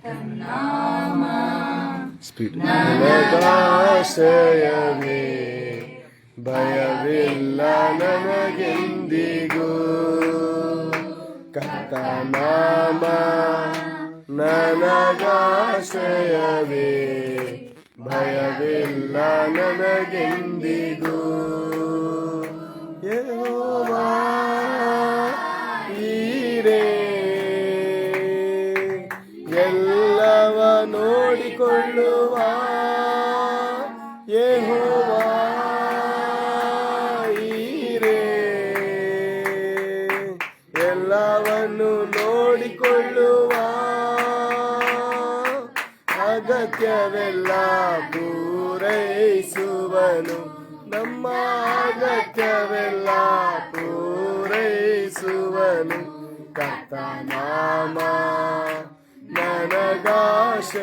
ತನ್ನಾಮ ನನಗಾಶ್ರಯವೇ, ಭಯವಿಲ್ಲ ನನಗೆಂದಿಗೂ. ಕರ್ತನಾಮ ನನಗಾಶ್ರಯವೇ, ಭಯವಿಲ್ಲ ನನಗೆಂದಿಗೂ. ಯೆಹೋವಾ ಈರೇ, ಎಲ್ಲವ ನೋಡಿಕೊಳ್ಳುವ ಯೆಹೋವಾ ಈರೇ, ಎಲ್ಲವನ್ನು ನೋಡಿಕೊಳ್ಳುವ, ಅಗತ್ಯವೆಲ್ಲ ಪೂರೈಸುವನು, ನಮ್ಮ ಅಗತ್ಯವೆಲ್ಲ ಪೂರೈಸುವನು. ಕರ್ತನಾಮ ನನಗಾಶ್ರಯವೇ,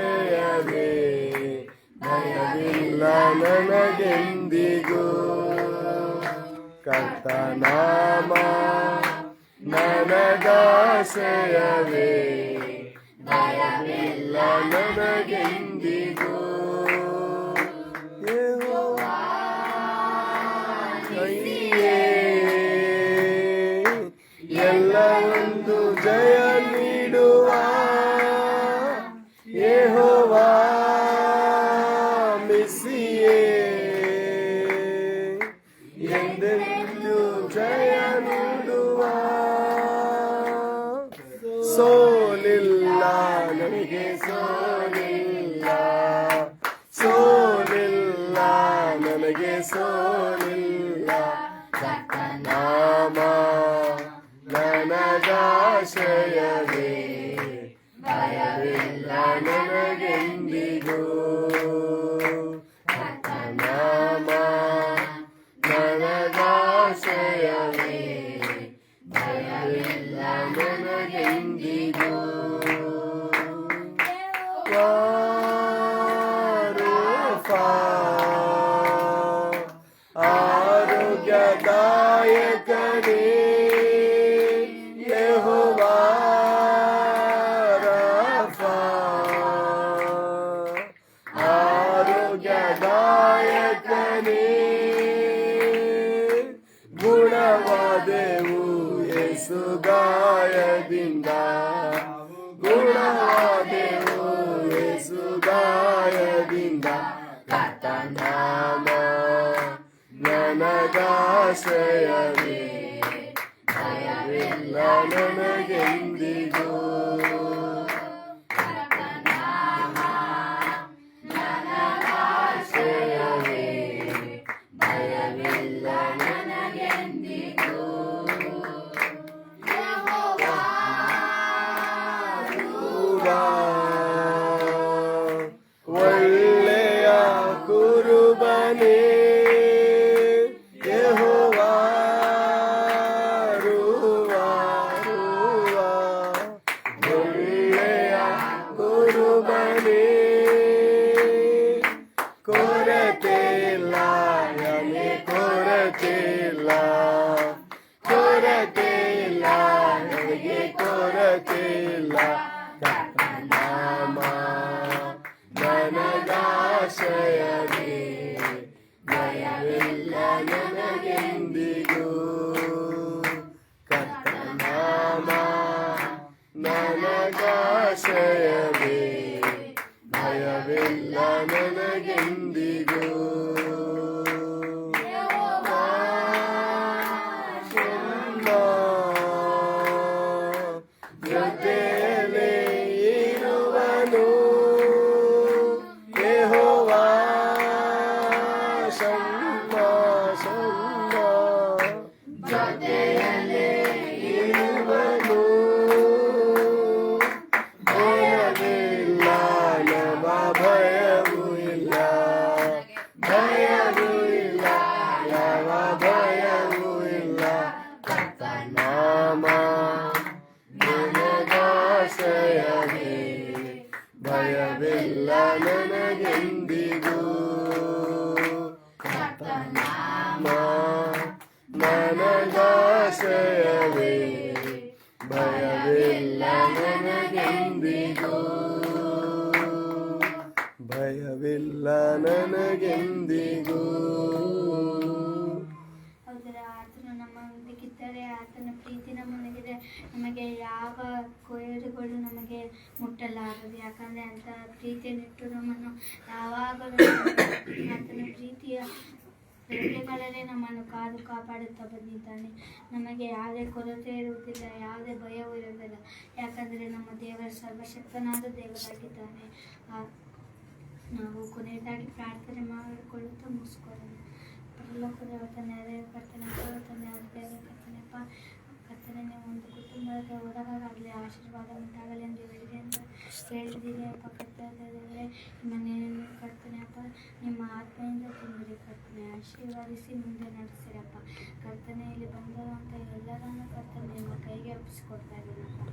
ಭಯವಿಲ್ಲ ನನಗೆಂದಿಗೂ. ಕರ್ತನಾಮ ನನಗಾಶ್ರಯವೇ, ಭಯವಿಲ್ಲ ನನಗೆಂದಿಗೂ. ಯೆಹೋವಾ ಕೈಯೇ ಎಲ್ಲವೊಂದು ಜಯ ನೀಡುವ, ಯೆಹೋವಾ ಮೆಸ್ಸಿಯೇ, ಎಂದೆಂದು ಜಯ ನೀಡುವ. ಸೋಲಿಲ್ಲ ನನಗೆ, ಸೋಲಿಲ್ಲ, ಸೋಲಿಲ್ಲ ನನಗೆ, ಸೋಲಿಲ್ಲ. ಕರ್ತನಾಮ ನನಗಾಶ್ರಯವೇ, ಭಯವಿಲ್ಲ ನನಗೆಂದಿಗೂ. ಕರ್ತನಾಮ ನನಗಾಶ್ರಯವೇ, ಭಯವಿಲ್ಲ ನನಗೆಂದಿಗೂ. ರೂಫಾ ಆರೋಗ್ಯದಾಯಕನೇ, ಯೆಹೋವಾ ರಾಫಾ ಆರೋಗ್ಯದಾಯಕನೇ, ಗುಣವಾದೆವು ಯೇಸು ಗಾಯದಿಂದ, ಗುಣವಾದೆವು ಯೇಸು ಗಾಯದಿಂದ. ಕರ್ತನಾಮ ನನಗಾಶ್ರಯವೇ, ಭಯವಿಲ್ಲ ನನಗೆಂದಿಗೂ. ಕರ್ತನಾಮ ನನಗಾಶ್ರಯವೇ, ಭಯವಿಲ್ಲ ನನಗೆಂದಿಗೂ. ಯೆಹೋವಾ ಒಳ್ಳೆಯ ಕುರುಬನೇ, ಯೆಹೋವಾ ಒಳ್ಳೆಯ ಕುರುಬನೇ. ಕೊರತೆ ಇಲ್ಲ ನನಗೆ, ಕೊರತೆ ಇಲ್ಲ, ಕೊರತೆ ಇಲ್ಲ ನನಗೆ, ಕೊರತೆ ಇಲ್ಲ. ಕರ್ತನಾಮ ನನಗಾಶ್ರಯವೇ, ಭಯವಿಲ್ಲ ನನಗೆಂದಿಗೂ. ಕರ್ತನಾಮ ನನಗಾಶ್ರಯವೇ, ಭಯವಿಲ್ಲ ನನಗೆಂದಿಗೂ. ಜೊತೆಯಲ್ಲಿ ಇರುವನು, ಯೆಹೋವಾ ಶಮ್ಮ ಶಮ್ಮ, ಜೊತೆಯಲ್ಲಿ ಇರುವನು, ಭಯವಿಲ್ಲ ನಮ ಭಯವೂ ಇಲ್ಲ, ಭಯವೂ ಇಲ್ಲ ಯಾವ ಭಯವೂ ಇಲ್ಲ. ಕರ್ತನಾಮ ನನಗಾಶ್ರಯವೇ, ಭಯವಿಲ್ಲ ನನಗೆಂದಿಗೂ. ಕರ್ತನಾಮ ನನಗಾಶ್ರಯವೇ, ಭಯವಿಲ್ಲ ನನಗೆಂದಿಗೂ. ಇಲ್ಲ ನನಗೆಂದಿಗೂ. ಹೌದರ ಆತನು ನಮ್ಮೊಂದಿಗಿದ್ದರೆ, ಆತನ ಪ್ರೀತಿ ನಮ್ಮೊಂದಿಗಿದ್ದರೆ ನಮಗೆ ಯಾವ ಕೊಯ್ಲುಗಳು ನಮಗೆ ಮುಟ್ಟಲಾರದು. ಯಾಕಂದರೆ ಅಂತ ಪ್ರೀತಿಯನ್ನಿಟ್ಟು ನಮ್ಮನ್ನು ಯಾವಾಗಲೂ ಆತನ ಪ್ರೀತಿಯ ರೆಕ್ಕೆಗಳಲ್ಲೇ ನಮ್ಮನ್ನು ಕಾದು ಕಾಪಾಡುತ್ತಾ ಬಂದಿದ್ದಾನೆ. ನಮಗೆ ಯಾವುದೇ ಕೊರತೆ ಇರುವುದಿಲ್ಲ, ಯಾವುದೇ ಭಯವೂ ಇರುವುದಿಲ್ಲ. ಯಾಕಂದರೆ ನಮ್ಮ ದೇವರು ಸರ್ವಶಕ್ತನಾದ ದೇವರಾಗಿದ್ದಾನೆ. ನಾವು ಕೊನೆಯದಾಗಿ ಪ್ರಾರ್ಥನೆ ಮಾಡಿಕೊಳ್ಳುತ್ತಾ ಮುಗಿಸ್ಕೊಳ್ಳೋಣ. ಪರಲೋಕದ ತಂದೆ ಕರ್ತನೆ, ತಂದೆ ದೇವರ ಕರ್ತನೆಪ್ಪ, ಕರ್ತನೆ ನೀವು ಒಂದು ಕುಟುಂಬದ ಹೊರಗಾಗಲಿ ಆಶೀರ್ವಾದ ಉಂಟಾಗಲಿ ಎಂದು ಹೇಳಿದ್ದೀನಿ ಅಪ್ಪ. ಕರ್ತನೆ ಮನೆಯನ್ನು ಕರ್ತನೆ ಅಪ್ಪ, ನಿಮ್ಮ ಆತ್ಮೆಯಿಂದ ತುಂಬಿರಿ ಕರ್ತನೆ, ಆಶೀರ್ವಾದಿಸಿ ಮುಂದೆ ನಡೆಸಿರಪ್ಪ. ಕರ್ತನೆ ಇಲ್ಲಿ ಬಂದಿರುವಂಥ ಎಲ್ಲರನ್ನು ಕರ್ತನೆ ನಿಮ್ಮ ಕೈಗೆ ಒಪ್ಪಿಸಿಕೊಡ್ತಾ ಇದ್ದೀನಪ್ಪ.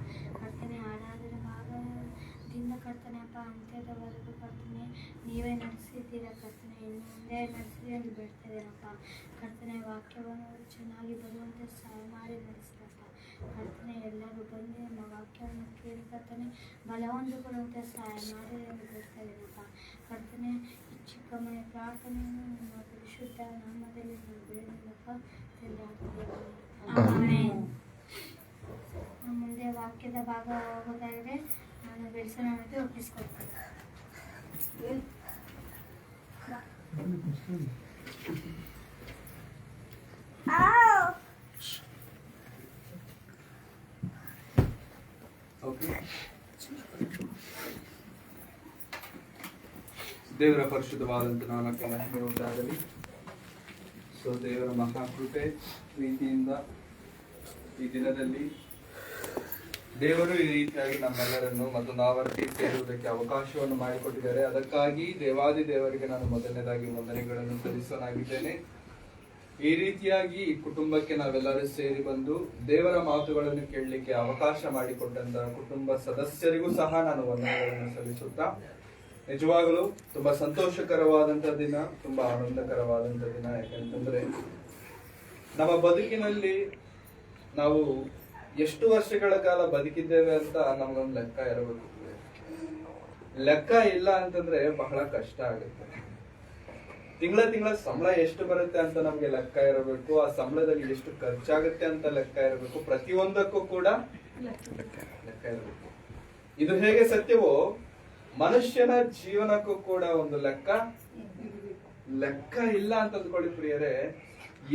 ಕರ್ತನೆ ಆರಾಧನೆ ಭಾಗದಿಂದ ಕರ್ತನೆ ಅಪ್ಪ ಅಂತ್ಯದವರೆಗೂ ಕರ್ತನೆ ನೀವೇ ನಡೆಸಿದ್ದೀರ ಕರ್ತನೆ, ಇನ್ನು ಮುಂದೆ ನಡೆಸಿರಿ ಎಂದು ಬಿಡ್ತಾ ಇದ್ದೀನಪ್ಪ. ಕರ್ತನೆ ವಾಕ್ಯವನ್ನು ಚೆನ್ನಾಗಿ ಬರುವಂತೆ ಸಹಾಯ ಮಾಡಿ ನಡೆಸಿರಪ್ಪ. ಕರ್ತನೆ ಎಲ್ಲರೂ ಬಂದು ನಮ್ಮ ವಾಕ್ಯವನ್ನು ಕೇಳಿ ಕರ್ತನೆ ಬಲ ಹೊಂದಿಕೊಳ್ಳುವಂತೆ ಸಹಾಯ ಮಾಡಿ ಎಂದು ಬಿಡ್ತಾ ಇದ್ದೀನಪ್ಪ. ಕರ್ತನೆ ಈ ಚಿಕ್ಕ ಮನೆ ಪ್ರಾರ್ಥನೆಯನ್ನು ನಿಮ್ಮ ಪರಿಶುದ್ಧ ನಾಮದಲ್ಲಿ ನಾವು ಬೇಡಿದಪ್ಪ ತಂದೆ. ಮುಂದೆ ವಾಕ್ಯದ ಭಾಗ ಹೋಗೋದಾದರೆ ನಾನು ಬೆಳೆಸೋಣಕ್ಕೆ ಒಪ್ಪಿಸ್ಕೊಡ್ತೇನೆ. ದೇವರ ಪರಿಶುದ್ಧವಾದಂಥ ನಾಮಕ್ಕೆ ಮಹಿಮೆ ಉಂಟಾಗಲಿ. ಸೊ ದೇವರ ಮಹಾಕೃಪೆ ಪ್ರೀತಿಯಿಂದ ಈ ದಿನದಲ್ಲಿ ದೇವರು ಈ ರೀತಿಯಾಗಿ ನಮ್ಮೆಲ್ಲರನ್ನು ಮತ್ತು ನಾವರ್ತಿ ಸೇರುವುದಕ್ಕೆ ಅವಕಾಶವನ್ನು ಮಾಡಿಕೊಟ್ಟಿದ್ದಾರೆ. ಅದಕ್ಕಾಗಿ ದೇವಾದಿ ದೇವರಿಗೆ ನಾನು ಮೊದಲನೇದಾಗಿ ವಂದನೆಗಳನ್ನು ಸಲ್ಲಿಸೋನಾಗಿದ್ದೇನೆ. ಈ ರೀತಿಯಾಗಿ ಈ ಕುಟುಂಬಕ್ಕೆ ನಾವೆಲ್ಲರೂ ಸೇರಿ ಬಂದು ದೇವರ ಮಾತುಗಳನ್ನು ಕೇಳಲಿಕ್ಕೆ ಅವಕಾಶ ಮಾಡಿಕೊಟ್ಟಂತ ಕುಟುಂಬ ಸದಸ್ಯರಿಗೂ ಸಹ ನಾನು ವಂದನೆಗಳನ್ನು ಸಲ್ಲಿಸುತ್ತಾ, ನಿಜವಾಗಲೂ ತುಂಬಾ ಸಂತೋಷಕರವಾದಂತ ದಿನ, ತುಂಬಾ ಆನಂದಕರವಾದಂತ ದಿನ. ಯಾಕಂತಂದ್ರೆ ನಮ್ಮ ಬದುಕಿನಲ್ಲಿ ನಾವು ಎಷ್ಟು ವರ್ಷಗಳ ಕಾಲ ಬದುಕಿದ್ದೇವೆ ಅಂತ ನಮಗೊಂದು ಲೆಕ್ಕ ಇರಬೇಕು. ಲೆಕ್ಕ ಇಲ್ಲ ಅಂತಂದ್ರೆ ಬಹಳ ಕಷ್ಟ ಆಗುತ್ತೆ. ತಿಂಗಳ ಸಂಬಳ ಎಷ್ಟು ಬರುತ್ತೆ ಅಂತ ನಮ್ಗೆ ಲೆಕ್ಕ ಇರಬೇಕು. ಆ ಸಂಬಳದಲ್ಲಿ ಎಷ್ಟು ಖರ್ಚಾಗುತ್ತೆ ಅಂತ ಲೆಕ್ಕ ಇರಬೇಕು. ಪ್ರತಿಯೊಂದಕ್ಕೂ ಕೂಡ ಲೆಕ್ಕ ಇರಬೇಕು. ಇದು ಹೇಗೆ ಸತ್ಯವೋ ಮನುಷ್ಯನ ಜೀವನಕ್ಕೂ ಕೂಡ ಒಂದು ಲೆಕ್ಕ ಇಲ್ಲ ಅಂತ ಅಂದ್ಕೊಳ್ಳಿ ಪ್ರಿಯರೇ.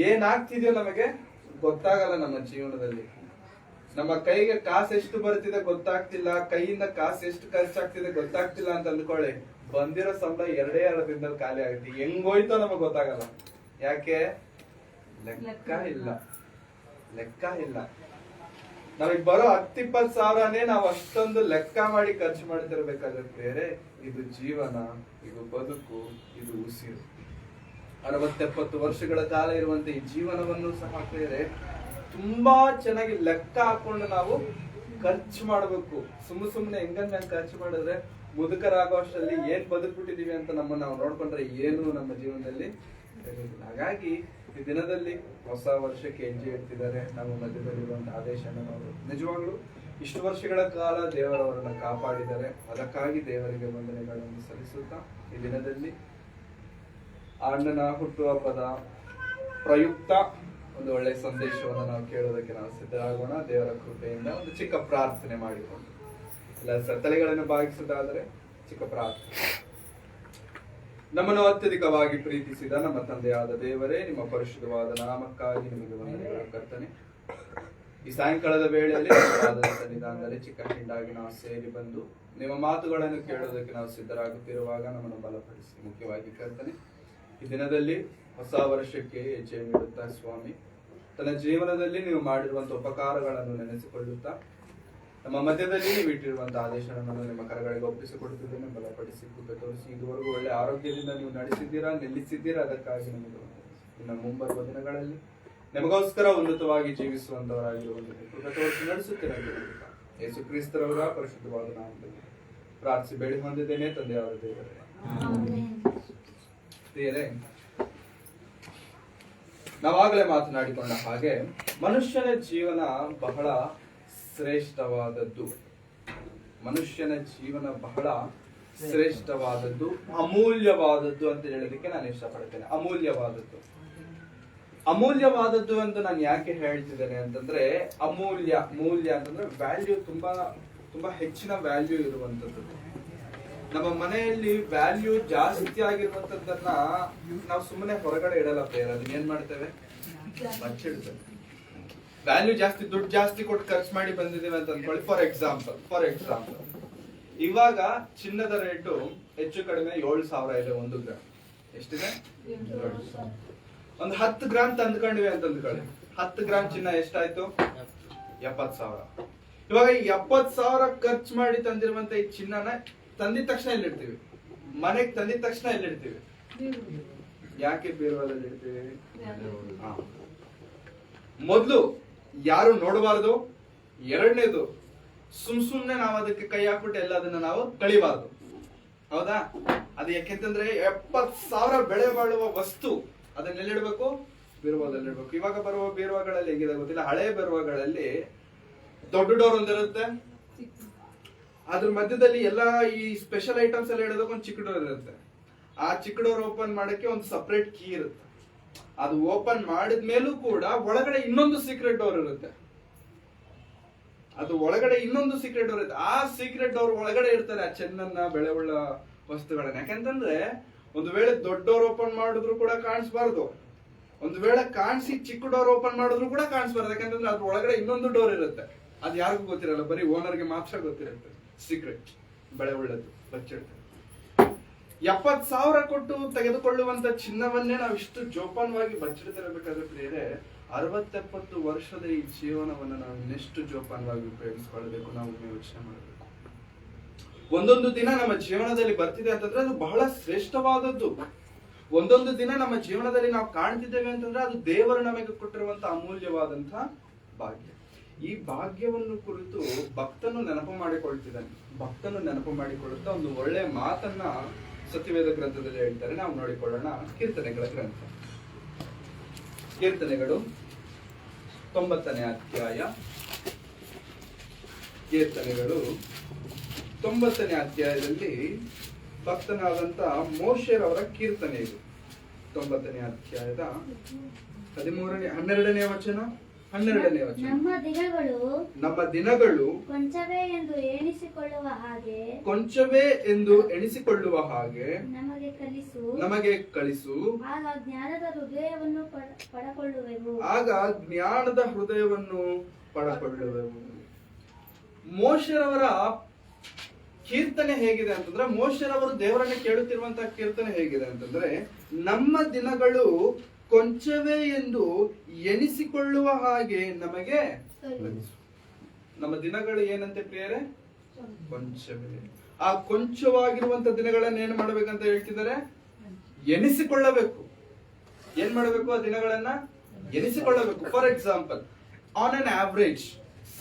ಏನಾಗ್ತಿದೆಯೋ ನಮಗೆ ಗೊತ್ತಾಗಲ್ಲ. ನಮ್ಮ ಜೀವನದಲ್ಲಿ ನಮ್ಮ ಕೈಗೆ ಕಾಸು ಎಷ್ಟು ಬರ್ತಿದೆ ಗೊತ್ತಾಗ್ತಿಲ್ಲ, ಕೈಯಿಂದ ಕಾಸು ಎಷ್ಟು ಖರ್ಚಾಗ್ತಿದೆ ಗೊತ್ತಾಗ್ತಿಲ್ಲ ಅಂತ ಅಂದ್ಕೊಳ್ಳಿ. ಬಂದಿರೋ ಸಂಬಳ 2 ದಿನದಲ್ಲಿ ಖಾಲಿ ಆಗುತ್ತೆ. ಹೆಂಗೋಯ್ತೋ ನಮಗ್ ಗೊತ್ತಾಗಲ್ಲ. ಯಾಕೆ? ಲೆಕ್ಕ ಇಲ್ಲ. ನಮಗ್ ಬರೋ 10-20 ಸಾವಿರನೇ ನಾವು ಅಷ್ಟೊಂದು ಲೆಕ್ಕ ಮಾಡಿ ಖರ್ಚು ಮಾಡ್ತಿರ್ಬೇಕಾದ್ರೆ ಪ್ರಿಯರೇ, ಇದು ಜೀವನ, ಇದು ಬದುಕು, ಇದು ಉಸಿರು. 60-70 ವರ್ಷಗಳ ಕಾಲ ಇರುವಂತ ಈ ಜೀವನವನ್ನು ಸಹ ಪ್ರಿಯರೇ ತುಂಬಾ ಚೆನ್ನಾಗಿ ಲೆಕ್ಕ ಹಾಕೊಂಡು ನಾವು ಖರ್ಚು ಮಾಡಬೇಕು. ಸುಮ್ಮನೆ ಹೆಂಗಂದ್ರೆ ಖರ್ಚು ಮಾಡಿದ್ರೆ ಮುದುಕರಾಗೋ ಅಷ್ಟರಲ್ಲಿ ಏನ್ ಬದುಕ್ಬಿಟ್ಟಿದೀವಿ ಅಂತ ನಮ್ಮನ್ನ ನಾವು ನೋಡ್ಕೊಂಡ್ರೆ ಏನು ನಮ್ಮ ಜೀವನದಲ್ಲಿ. ಹಾಗಾಗಿ ಈ ದಿನದಲ್ಲಿ ಹೊಸ ವರ್ಷಕ್ಕೆ ಹೆಜ್ಜೆ ಇಡ್ತಿದ್ದಾರೆ. ನಮ್ಮ ಮಧ್ಯದಲ್ಲಿರುವಂತಹ ಆದೇಶನ ನಾವು ನಿಜವಾಗ್ಲೂ ಇಷ್ಟು ವರ್ಷಗಳ ಕಾಲ ದೇವರವರನ್ನ ಕಾಪಾಡಿದ್ದಾರೆ. ಅದಕ್ಕಾಗಿ ದೇವರಿಗೆ ವಂದನೆಗಳನ್ನು ಸಲ್ಲಿಸುತ್ತಾ ಈ ದಿನದಲ್ಲಿ ಅಣ್ಣನ ಹುಟ್ಟುಹಬ್ಬದ ಪ್ರಯುಕ್ತ ಒಂದು ಒಳ್ಳೆ ಸಂದೇಶವನ್ನು ನಾವು ಕೇಳೋದಕ್ಕೆ ನಾವು ಸಿದ್ಧರಾಗೋಣ. ದೇವರ ಕೃಪೆಯಿಂದ ಒಂದು ಚಿಕ್ಕ ಪ್ರಾರ್ಥನೆ ಮಾಡಿಕೊಂಡು ಎಲ್ಲ ತಲೆಗಳನ್ನು ಬಾಗಿಸುವುದಾದರೆ ಚಿಕ್ಕ ಪ್ರಾರ್ಥನೆ. ನಮ್ಮನ್ನು ಅತ್ಯಧಿಕವಾಗಿ ಪ್ರೀತಿಸಿದ ನಮ್ಮ ತಂದೆಯಾದ ದೇವರೇ, ನಿಮ್ಮ ಪರಿಶುದ್ಧವಾದ ನಾಮಕ್ಕಾಗಿ ನಿಮಗೆ ವಂದನೆಗಳು ಕರ್ತನೆ. ಈ ಸಾಯಂಕಾಲದ ವೇಳೆಯಲ್ಲಿ ಸನ್ನಿಧಾನದಲ್ಲಿ ಚಿಕ್ಕ ಹಿಂಡಾಗಿ ನಾವು ಸೇರಿ ಬಂದು ನಿಮ್ಮ ಮಾತುಗಳನ್ನು ಕೇಳೋದಕ್ಕೆ ನಾವು ಸಿದ್ಧರಾಗುತ್ತಿರುವಾಗ ನಮ್ಮನ್ನು ಬಲಪಡಿಸಿ. ಮುಖ್ಯವಾಗಿ ಕರ್ತನೆ, ಈ ದಿನದಲ್ಲಿ ಹೊಸ ವರ್ಷಕ್ಕೆ ಹೆಜ್ಜೆ ನೀಡುತ್ತಾ ಸ್ವಾಮಿ ತನ್ನ ಜೀವನದಲ್ಲಿ ನೀವು ಮಾಡಿರುವಂತಹ ಉಪಕಾರಗಳನ್ನು ನೆನೆಸಿಕೊಳ್ಳುತ್ತಾ ನಮ್ಮ ಮಧ್ಯದಲ್ಲಿ ನೀವು ಇಟ್ಟಿರುವಂತಹ ಆದೇಶವನ್ನು ನಿಮ್ಮ ಕರಗಳಿಗೆ ಒಪ್ಪಿಸಿಕೊಡುತ್ತಿದ್ದೇನೆ. ಬಲಪಡಿಸಿ, ಕೃಪೆ ತೋರಿಸಿ. ಇದುವರೆಗೂ ಒಳ್ಳೆ ಆರೋಗ್ಯದಿಂದ ನೀವು ನಡೆಸಿದ್ದೀರಾ, ನಿಲ್ಲಿಸಿದ್ದೀರಾ. ಅದಕ್ಕಾಗಿ ನಿಮಗೆ ಇನ್ನು ಮುಂಬರುವ ದಿನಗಳಲ್ಲಿ ನಿಮಗೋಸ್ಕರ ಉನ್ನತವಾಗಿ ಜೀವಿಸುವಂತವರಾಗಿರುವಂತಹ ಕೃಪೆ ತೋರಿಸಿ ನಡೆಸುತ್ತೇನೆ. ಯೇಸು ಕ್ರಿಸ್ತರವರ ಪರಿಶುದ್ಧವಾದ ನಾಮದಲ್ಲಿ ಪ್ರಾರ್ಥಿಸಿ ಬೇಡಿ ಹೊಂದಿದ್ದೇನೆ ತಂದೆಯಾದ ದೇವರೇ. ನಾವಾಗಲೇ ಮಾತನಾಡಿಕೊಂಡ ಹಾಗೆ ಮನುಷ್ಯನ ಜೀವನ ಬಹಳ ಶ್ರೇಷ್ಠವಾದದ್ದು. ಮನುಷ್ಯನ ಜೀವನ ಬಹಳ ಶ್ರೇಷ್ಠವಾದದ್ದು, ಅಮೂಲ್ಯವಾದದ್ದು ಅಂತ ಹೇಳೋದಕ್ಕೆ ನಾನು ಇಷ್ಟಪಡ್ತೇನೆ. ಅಮೂಲ್ಯವಾದದ್ದು. ಅಮೂಲ್ಯವಾದದ್ದು ಅಂತ ನಾನು ಯಾಕೆ ಹೇಳ್ತಿದ್ದೇನೆ ಅಂತಂದ್ರೆ, ಅಮೂಲ್ಯ, ಮೂಲ್ಯ ಅಂತಂದ್ರೆ ವ್ಯಾಲ್ಯೂ, ತುಂಬಾ ತುಂಬಾ ಹೆಚ್ಚಿನ ವ್ಯಾಲ್ಯೂ ಇರುವಂತದ್ದು. ನಮ್ಮ ಮನೆಯಲ್ಲಿ ವ್ಯಾಲ್ಯೂ ಜಾಸ್ತಿ ಆಗಿರುವಂತದ್ದನ್ನ ನಾವು ಸುಮ್ಮನೆ ಹೊರಗಡೆ ಇಡಲ್ಲ ಪ್ರೇಯರ್. ಅದನ್ನ ಏನ್ ಮಾಡ್ತೇವೆ? ಬಚ್ಚಿಡ್ತೇವೆ. ವ್ಯಾಲ್ಯೂ ಜಾಸ್ತಿ, ದುಡ್ಡು ಜಾಸ್ತಿ ಕೊಟ್ಟು ಖರ್ಚು ಮಾಡಿ ಬಂದಿದ್ದೀವಿ ಅಂತ ಅನ್ಕೊಳ್ಳಿ. ಫಾರ್ ಎಕ್ಸಾಂಪಲ್ ಇವಾಗ ಚಿನ್ನದ ರೇಟು ಹೆಚ್ಚು ಕಡಿಮೆ 7,000 ಇದೆ 1 ಗ್ರಾಮ್. ಎಷ್ಟಿದೆ? ಒಂದು 10 ಗ್ರಾಮ್ ತಂದ್ಕೊಂಡಿವಿ ಅಂತ ಅಂದ್ಕೊಳ್ಳಿ. 10 ಗ್ರಾಮ್ ಚಿನ್ನ ಎಷ್ಟಾಯ್ತು? 70,000. ಇವಾಗ 70,000 ಖರ್ಚು ಮಾಡಿ ತಂದಿರುವಂತ ಈ ಚಿನ್ನನ ತಂದಿದ ತಕ್ಷಣ ಎಲ್ಲಿಡ್ತೀವಿ? ಮನೆಗೆ ತಂದಿದ ತಕ್ಷಣ ಎಲ್ಲಿಡ್ತೀವಿ? ಯಾಕೆ ಬೀರುವಾದಲ್ಲಿ ಇಡ್ತೀವಿ? ಮೊದ್ಲು ಯಾರು ನೋಡಬಾರ್ದು. ಎರಡನೇದು, ಸುಮ್ನೆ ನಾವು ಅದಕ್ಕೆ ಕೈ ಹಾಕ್ಬಿಟ್ಟು ಎಲ್ಲ ಅದನ್ನ ನಾವು ಕಳಿಬಾರ್ದು. ಹೌದಾ? ಅದು ಯಾಕೆಂತಂದ್ರೆ 70,000 ಬೆಳೆ ಬಾಳುವ ವಸ್ತು, ಅದನ್ನೆಲ್ಲಿಡ್ಬೇಕು? ಬೀರುವಾದಲ್ಲಿ ಇಡ್ಬೇಕು. ಇವಾಗ ಬರುವ ಬೀರುವಾಗಳಲ್ಲಿ ಹೇಗಿದೆ ಗೊತ್ತಿಲ್ಲ, ಹಳೆ ಬೀರುವಾಗಳಲ್ಲಿ ದೊಡ್ಡ ಡೋರ್ ಒಂದಿರುತ್ತೆ, ಅದ್ರ ಮಧ್ಯದಲ್ಲಿ ಎಲ್ಲಾ ಈ ಸ್ಪೆಷಲ್ ಐಟಮ್ಸ್ ಎಲ್ಲ ಇಡೋದಕ್ಕೆ ಒಂದು ಚಿಕ್ಕ ಡೋರ್ ಇರುತ್ತೆ. ಆ ಚಿಕ್ಕ ಡೋರ್ ಓಪನ್ ಮಾಡಕ್ಕೆ ಒಂದು ಸಪರೇಟ್ ಕೀ ಇರುತ್ತೆ. ಅದು ಓಪನ್ ಮಾಡಿದ್ಮೇಲೂ ಕೂಡ ಒಳಗಡೆ ಇನ್ನೊಂದು ಸೀಕ್ರೆಟ್ ಡೋರ್ ಇರುತ್ತೆ. ಅದು ಒಳಗಡೆ ಇನ್ನೊಂದು ಸೀಕ್ರೆಟ್ ಡೋರ್ ಇರುತ್ತೆ. ಆ ಸೀಕ್ರೆಟ್ ಡೋರ್ ಒಳಗಡೆ ಇರ್ತಾರೆ ಆ ಚೆನ್ನನ್ನ, ಬೆಳೆ ಉಳ್ಳ ವಸ್ತುಗಳನ್ನ. ಯಾಕಂತಂದ್ರೆ ಒಂದು ವೇಳೆ ದೊಡ್ಡ ಡೋರ್ ಓಪನ್ ಮಾಡಿದ್ರು ಕೂಡ ಕಾಣಿಸ್ಬಾರ್ದು, ಒಂದು ವೇಳೆ ಕಾಣಿಸಿ ಚಿಕ್ಕ ಡೋರ್ ಓಪನ್ ಮಾಡಿದ್ರು ಕೂಡ ಕಾಣಿಸ್ಬಾರ್ದು. ಯಾಕಂತಂದ್ರೆ ಅದ್ರ ಒಳಗಡೆ ಇನ್ನೊಂದು ಡೋರ್ ಇರುತ್ತೆ. ಅದು ಯಾರಿಗೂ ಗೊತ್ತಿರಲ್ಲ, ಬರೀ ಓನರ್ಗೆ ಮಾತ್ರ ಗೊತ್ತಿರುತ್ತೆ. ಸೀಕ್ರೆಟ್, ಬೆಳೆ ಉಳ್ಳದ್ದು, ಬಚ್ಚಿಡ್ತಾರೆ. 70,000 ಕೊಟ್ಟು ತೆಗೆದುಕೊಳ್ಳುವಂತ ಚಿನ್ನವನ್ನೇ ನಾವು ಇಷ್ಟು ಜೋಪಾನವಾಗಿ ಬಚ್ಚಿಡ್ತಿರಬೇಕಾದ್ರೆ ಪ್ರಿಯರೇ, 60-70 ವರ್ಷದ ಈ ಜೀವನವನ್ನು ನಾವು ಇನ್ನೆಷ್ಟು ಜೋಪಾನವಾಗಿ ಉಪಯೋಗಿಸ್ಕೊಳ್ಬೇಕು ನಾವು ಯೋಚನೆ ಮಾಡಬೇಕು. ಒಂದೊಂದು ದಿನ ನಮ್ಮ ಜೀವನದಲ್ಲಿ ಬರ್ತಿದೆ ಅಂತಂದ್ರೆ ಅದು ಬಹಳ ಶ್ರೇಷ್ಠವಾದದ್ದು. ಒಂದೊಂದು ದಿನ ನಮ್ಮ ಜೀವನದಲ್ಲಿ ನಾವು ಕಾಣ್ತಿದ್ದೇವೆ ಅಂತಂದ್ರೆ ಅದು ದೇವರು ನಮಗೆ ಕೊಟ್ಟಿರುವಂತಹ ಅಮೂಲ್ಯವಾದಂತಹ ಭಾಗ್ಯ. ಈ ಭಾಗ್ಯವನ್ನು ಕುರಿತು ಭಕ್ತನು ನೆನಪು ಮಾಡಿಕೊಳ್ತಿದ್ದಾನೆ. ಭಕ್ತನು ನೆನಪು ಮಾಡಿಕೊಳ್ಳುತ್ತಾ ಒಂದು ಒಳ್ಳೆ ಮಾತನ್ನ ಸತ್ಯವೇದ ಗ್ರಂಥದಲ್ಲಿ ಹೇಳ್ತಾರೆ. ನಾವು ನೋಡಿಕೊಳ್ಳೋಣ. ಕೀರ್ತನೆಗಳ ಗ್ರಂಥ, ಕೀರ್ತನೆಗಳು 90ನೇ ಅಧ್ಯಾಯ. ಕೀರ್ತನೆಗಳು 90ನೇ ಅಧ್ಯಾಯದಲ್ಲಿ ಭಕ್ತನಾದಂತ ಮೋಶೆರವರ ಕೀರ್ತನೆ ಇದು. 90ನೇ ಅಧ್ಯಾಯದ 12ನೇ ವಚನ. ನಮ್ಮ ದಿನಗಳು ಕೊಂಚವೇ ಎಂದು ಎಣಿಸಿಕೊಳ್ಳುವ ಹಾಗೆ ನಮಗೆ ಕಲಿಸು. ಆಗ ಜ್ಞಾನದ ಹೃದಯವನ್ನು ಪಡಕೊಳ್ಳುವೆವು. ಮೋಶೆರವರ ಕೀರ್ತನೆ ಹೇಗಿದೆ ಅಂತಂದ್ರೆ, ಮೋಶೆರವರು ದೇವರನ್ನ ಕೇಳುತ್ತಿರುವಂತಹ ಕೀರ್ತನೆ ಹೇಗಿದೆ ಅಂತಂದ್ರೆ, ನಮ್ಮ ದಿನಗಳು ಕೊಂಚವೇ ಎಂದು ಎಣಿಸಿಕೊಳ್ಳುವ ಹಾಗೆ ನಮಗೆ ಕಲಿಸು. ನಮ್ಮ ದಿನಗಳು ಏನಂತೆ ಪ್ರಿಯರೇ? ಕೊಂಚವೇ. ಆ ಕೊಂಚವಾಗಿರುವಂತ ದಿನಗಳನ್ನ ಏನ್ ಮಾಡ್ಬೇಕಂತ ಹೇಳ್ತಿದ್ದಾರೆ? ಎಣಿಸಿಕೊಳ್ಳಬೇಕು. ಏನ್ ಮಾಡಬೇಕು? ಆ ದಿನಗಳನ್ನ ಎಣಿಸಿಕೊಳ್ಳಬೇಕು. For example, on an average,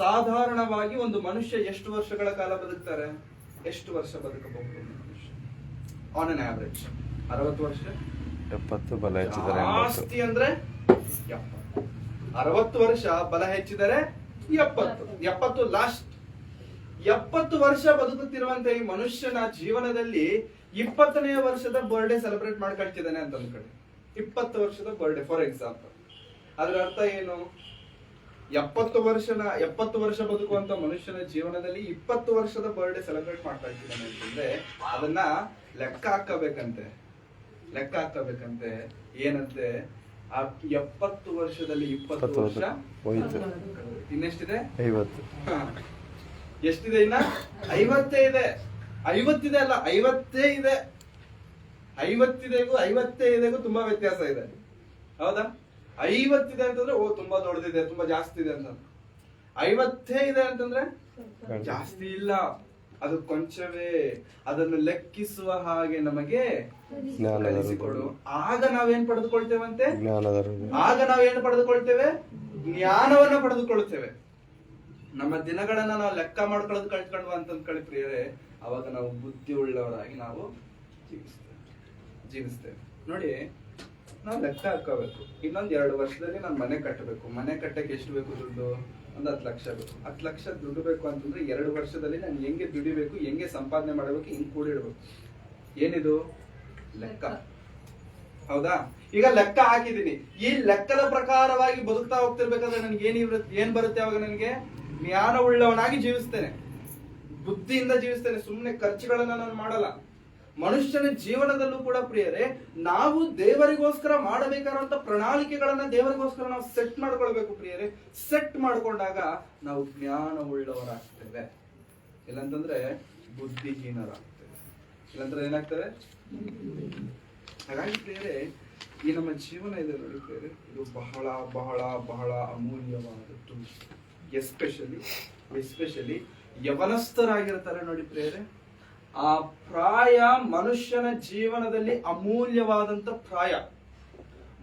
ಸಾಧಾರಣವಾಗಿ ಒಂದು ಮನುಷ್ಯ ಎಷ್ಟು ವರ್ಷಗಳ ಕಾಲ ಬದುಕ್ತಾರೆ? ಎಷ್ಟು ವರ್ಷ ಬದುಕಬಹುದು ಮನುಷ್ಯ? ಆನ್ ಅನ್ ಆವರೇಜ್ 60 ವರ್ಷ, 70, ಬಲ ಹೆಚ್ಚಿದರೆ ಜಾಸ್ತಿ ಅಂದ್ರೆ 70. 60 ವರ್ಷ, ಬಲ ಹೆಚ್ಚಿದರೆ 70 ಲಾಸ್ಟ್. 70 ವರ್ಷ ಬದುಕುತ್ತಿರುವಂತ ಈ ಮನುಷ್ಯನ ಜೀವನದಲ್ಲಿ 20ನೇ ವರ್ಷದ ಬರ್ಡೇ ಸೆಲೆಬ್ರೇಟ್ ಮಾಡ್ಕೊಳ್ತಿದ್ದಾನೆ ಅಂತ ಅಂದ್ಕೊಳ್ಳಿ. 20 ವರ್ಷದ ಬರ್ಡೇ ಫಾರ್ ಎಕ್ಸಾಂಪಲ್. ಅದ್ರ ಅರ್ಥ ಏನು? 70 ವರ್ಷ ಬದುಕುವಂತ ಮನುಷ್ಯನ ಜೀವನದಲ್ಲಿ 20 ವರ್ಷದ ಬರ್ಡೇ ಸೆಲೆಬ್ರೇಟ್ ಮಾಡ್ಕೊಳ್ತಿದ್ದಾನೆ ಅಂತಂದ್ರೆ ಅದನ್ನ ಲೆಕ್ಕ ಹಾಕಬೇಕಂತೆ. ಏನಂತೆ? ಆ 70 ವರ್ಷದಲ್ಲಿ 20 ವರ್ಷ ಹೋಯ್ತು. ಇನ್ನೆಷ್ಟಿದೆ? 50. ಎಷ್ಟಿದೆ? ಇನ್ನ 50 ಇದೆ. 50 ಇದೆ ಅಲ್ಲ, 50 ಇದೆ. 50 ಇದೆಗೂ ತುಂಬಾ ವ್ಯತ್ಯಾಸ ಇದೆ. ಹೌದಾ? 50 ಇದೆ ಅಂತಂದ್ರೆ ತುಂಬಾ ದೊಡ್ಡದಿದೆ, ತುಂಬಾ ಜಾಸ್ತಿ ಇದೆ ಅಂತ. 50 ಇದೆ ಅಂತಂದ್ರೆ ಜಾಸ್ತಿ ಇಲ್ಲ, ಅದು ಕೊಂಚವೇ. ಅದನ್ನು ಲೆಕ್ಕಿಸುವ ಹಾಗೆ ನಮಗೆ ಕಲಿಸಿಕೊಡು. ಆಗ ನಾವೇನ್ ಪಡೆದುಕೊಳ್ತೇವಂತೆ? ಜ್ಞಾನವನ್ನ ಪಡೆದುಕೊಳ್ತೇವೆ. ನಮ್ಮ ದಿನಗಳನ್ನ ನಾವು ಲೆಕ್ಕ ಮಾಡ್ಕೊಳ್ಳೋದು ಕಳ್ಕೊಂಡ್ವ ಅಂತಂದ್ಕೊಳ್ಳಿ ಪ್ರಿಯರೇ, ಅವಾಗ ನಾವು ಬುದ್ಧಿ ಉಳ್ಳವರಾಗಿ ನಾವು ಜೀವಿಸ್ತೇವೆ. ನೋಡಿ, ನಾವು ಲೆಕ್ಕ ಹಾಕೋಬೇಕು. ಇನ್ನೊಂದ್ 2 ವರ್ಷದಲ್ಲಿ ನಾನು ಮನೆ ಕಟ್ಟಬೇಕು. ಮನೆ ಕಟ್ಟಕ್ಕೆ ಎಷ್ಟು ಬೇಕು ದುಡ್ಡು? ಒಂದು 10 ಲಕ್ಷ ಬೇಕು. 10 ಲಕ್ಷ ದುಡ್ಡು ಬೇಕು ಅಂತಂದ್ರೆ 2 ವರ್ಷದಲ್ಲಿ ನಾನು ಹೆಂಗೆ ದುಡಿಬೇಕು, ಹೆಂಗೆ ಸಂಪಾದನೆ ಮಾಡಬೇಕು, ಹಿಂಗ್ ಕೂಡಿಡ್ಬೇಕು. ಏನಿದು ಲೆಕ್ಕ, ಹೌದಾ? ಈಗ ಲೆಕ್ಕ ಹಾಕಿದೀನಿ. ಈ ಲೆಕ್ಕದ ಪ್ರಕಾರವಾಗಿ ಬದುಕ್ತಾ ಹೋಗ್ತಿರ್ಬೇಕಾದ್ರೆ ನನಗೆ ಏನ್ ಬರುತ್ತೆ? ಅವಾಗ ನನಗೆ ಜ್ಞಾನ ಉಳ್ಳವನಾಗಿ ಜೀವಿಸ್ತೇನೆ, ಬುದ್ಧಿಯಿಂದ ಜೀವಿಸ್ತೇನೆ. ಸುಮ್ಮನೆ ಖರ್ಚುಗಳನ್ನ ನಾನು ಮಾಡಲ್ಲ. ಮನುಷ್ಯನ ಜೀವನದಲ್ಲೂ ಕೂಡ ಪ್ರಿಯರೇ, ನಾವು ದೇವರಿಗೋಸ್ಕರ ಮಾಡಬೇಕಾದಂತ ಪ್ರಣಾಳಿಕೆಗಳನ್ನ ದೇವರಿಗೋಸ್ಕರ ನಾವು ಸೆಟ್ ಮಾಡ್ಕೊಳ್ಬೇಕು ಪ್ರಿಯರೇ. ಸೆಟ್ ಮಾಡ್ಕೊಂಡಾಗ ನಾವು ಜ್ಞಾನ ಉಳ್ಳವರಾಗ್ತೇವೆ, ಇಲ್ಲಂತಂದ್ರೆ ಬುದ್ಧಿಹೀನರಾಗ್ತೇವೆ. ಇಲ್ಲಂದ್ರೆ ಏನಾಗ್ತೇವೆ? ಹಾಗಾಗಿ ಪ್ರಿಯರೇ, ಈ ನಮ್ಮ ಜೀವನ ಇದೆ ನೋಡಿ ಪ್ರಿಯರೇ, ಇದು ಬಹಳ ಬಹಳ ಬಹಳ ಅಮೂಲ್ಯವಾದದ್ದು. ಎಸ್ಪೆಷಲಿ ಯವನಸ್ಥರಾಗಿರ್ತಾರೆ ನೋಡಿ ಪ್ರಿಯರೇ, ಆ ಪ್ರಾಯ ಮನುಷ್ಯನ ಜೀವನದಲ್ಲಿ ಅಮೂಲ್ಯವಾದಂತ ಪ್ರಾಯ.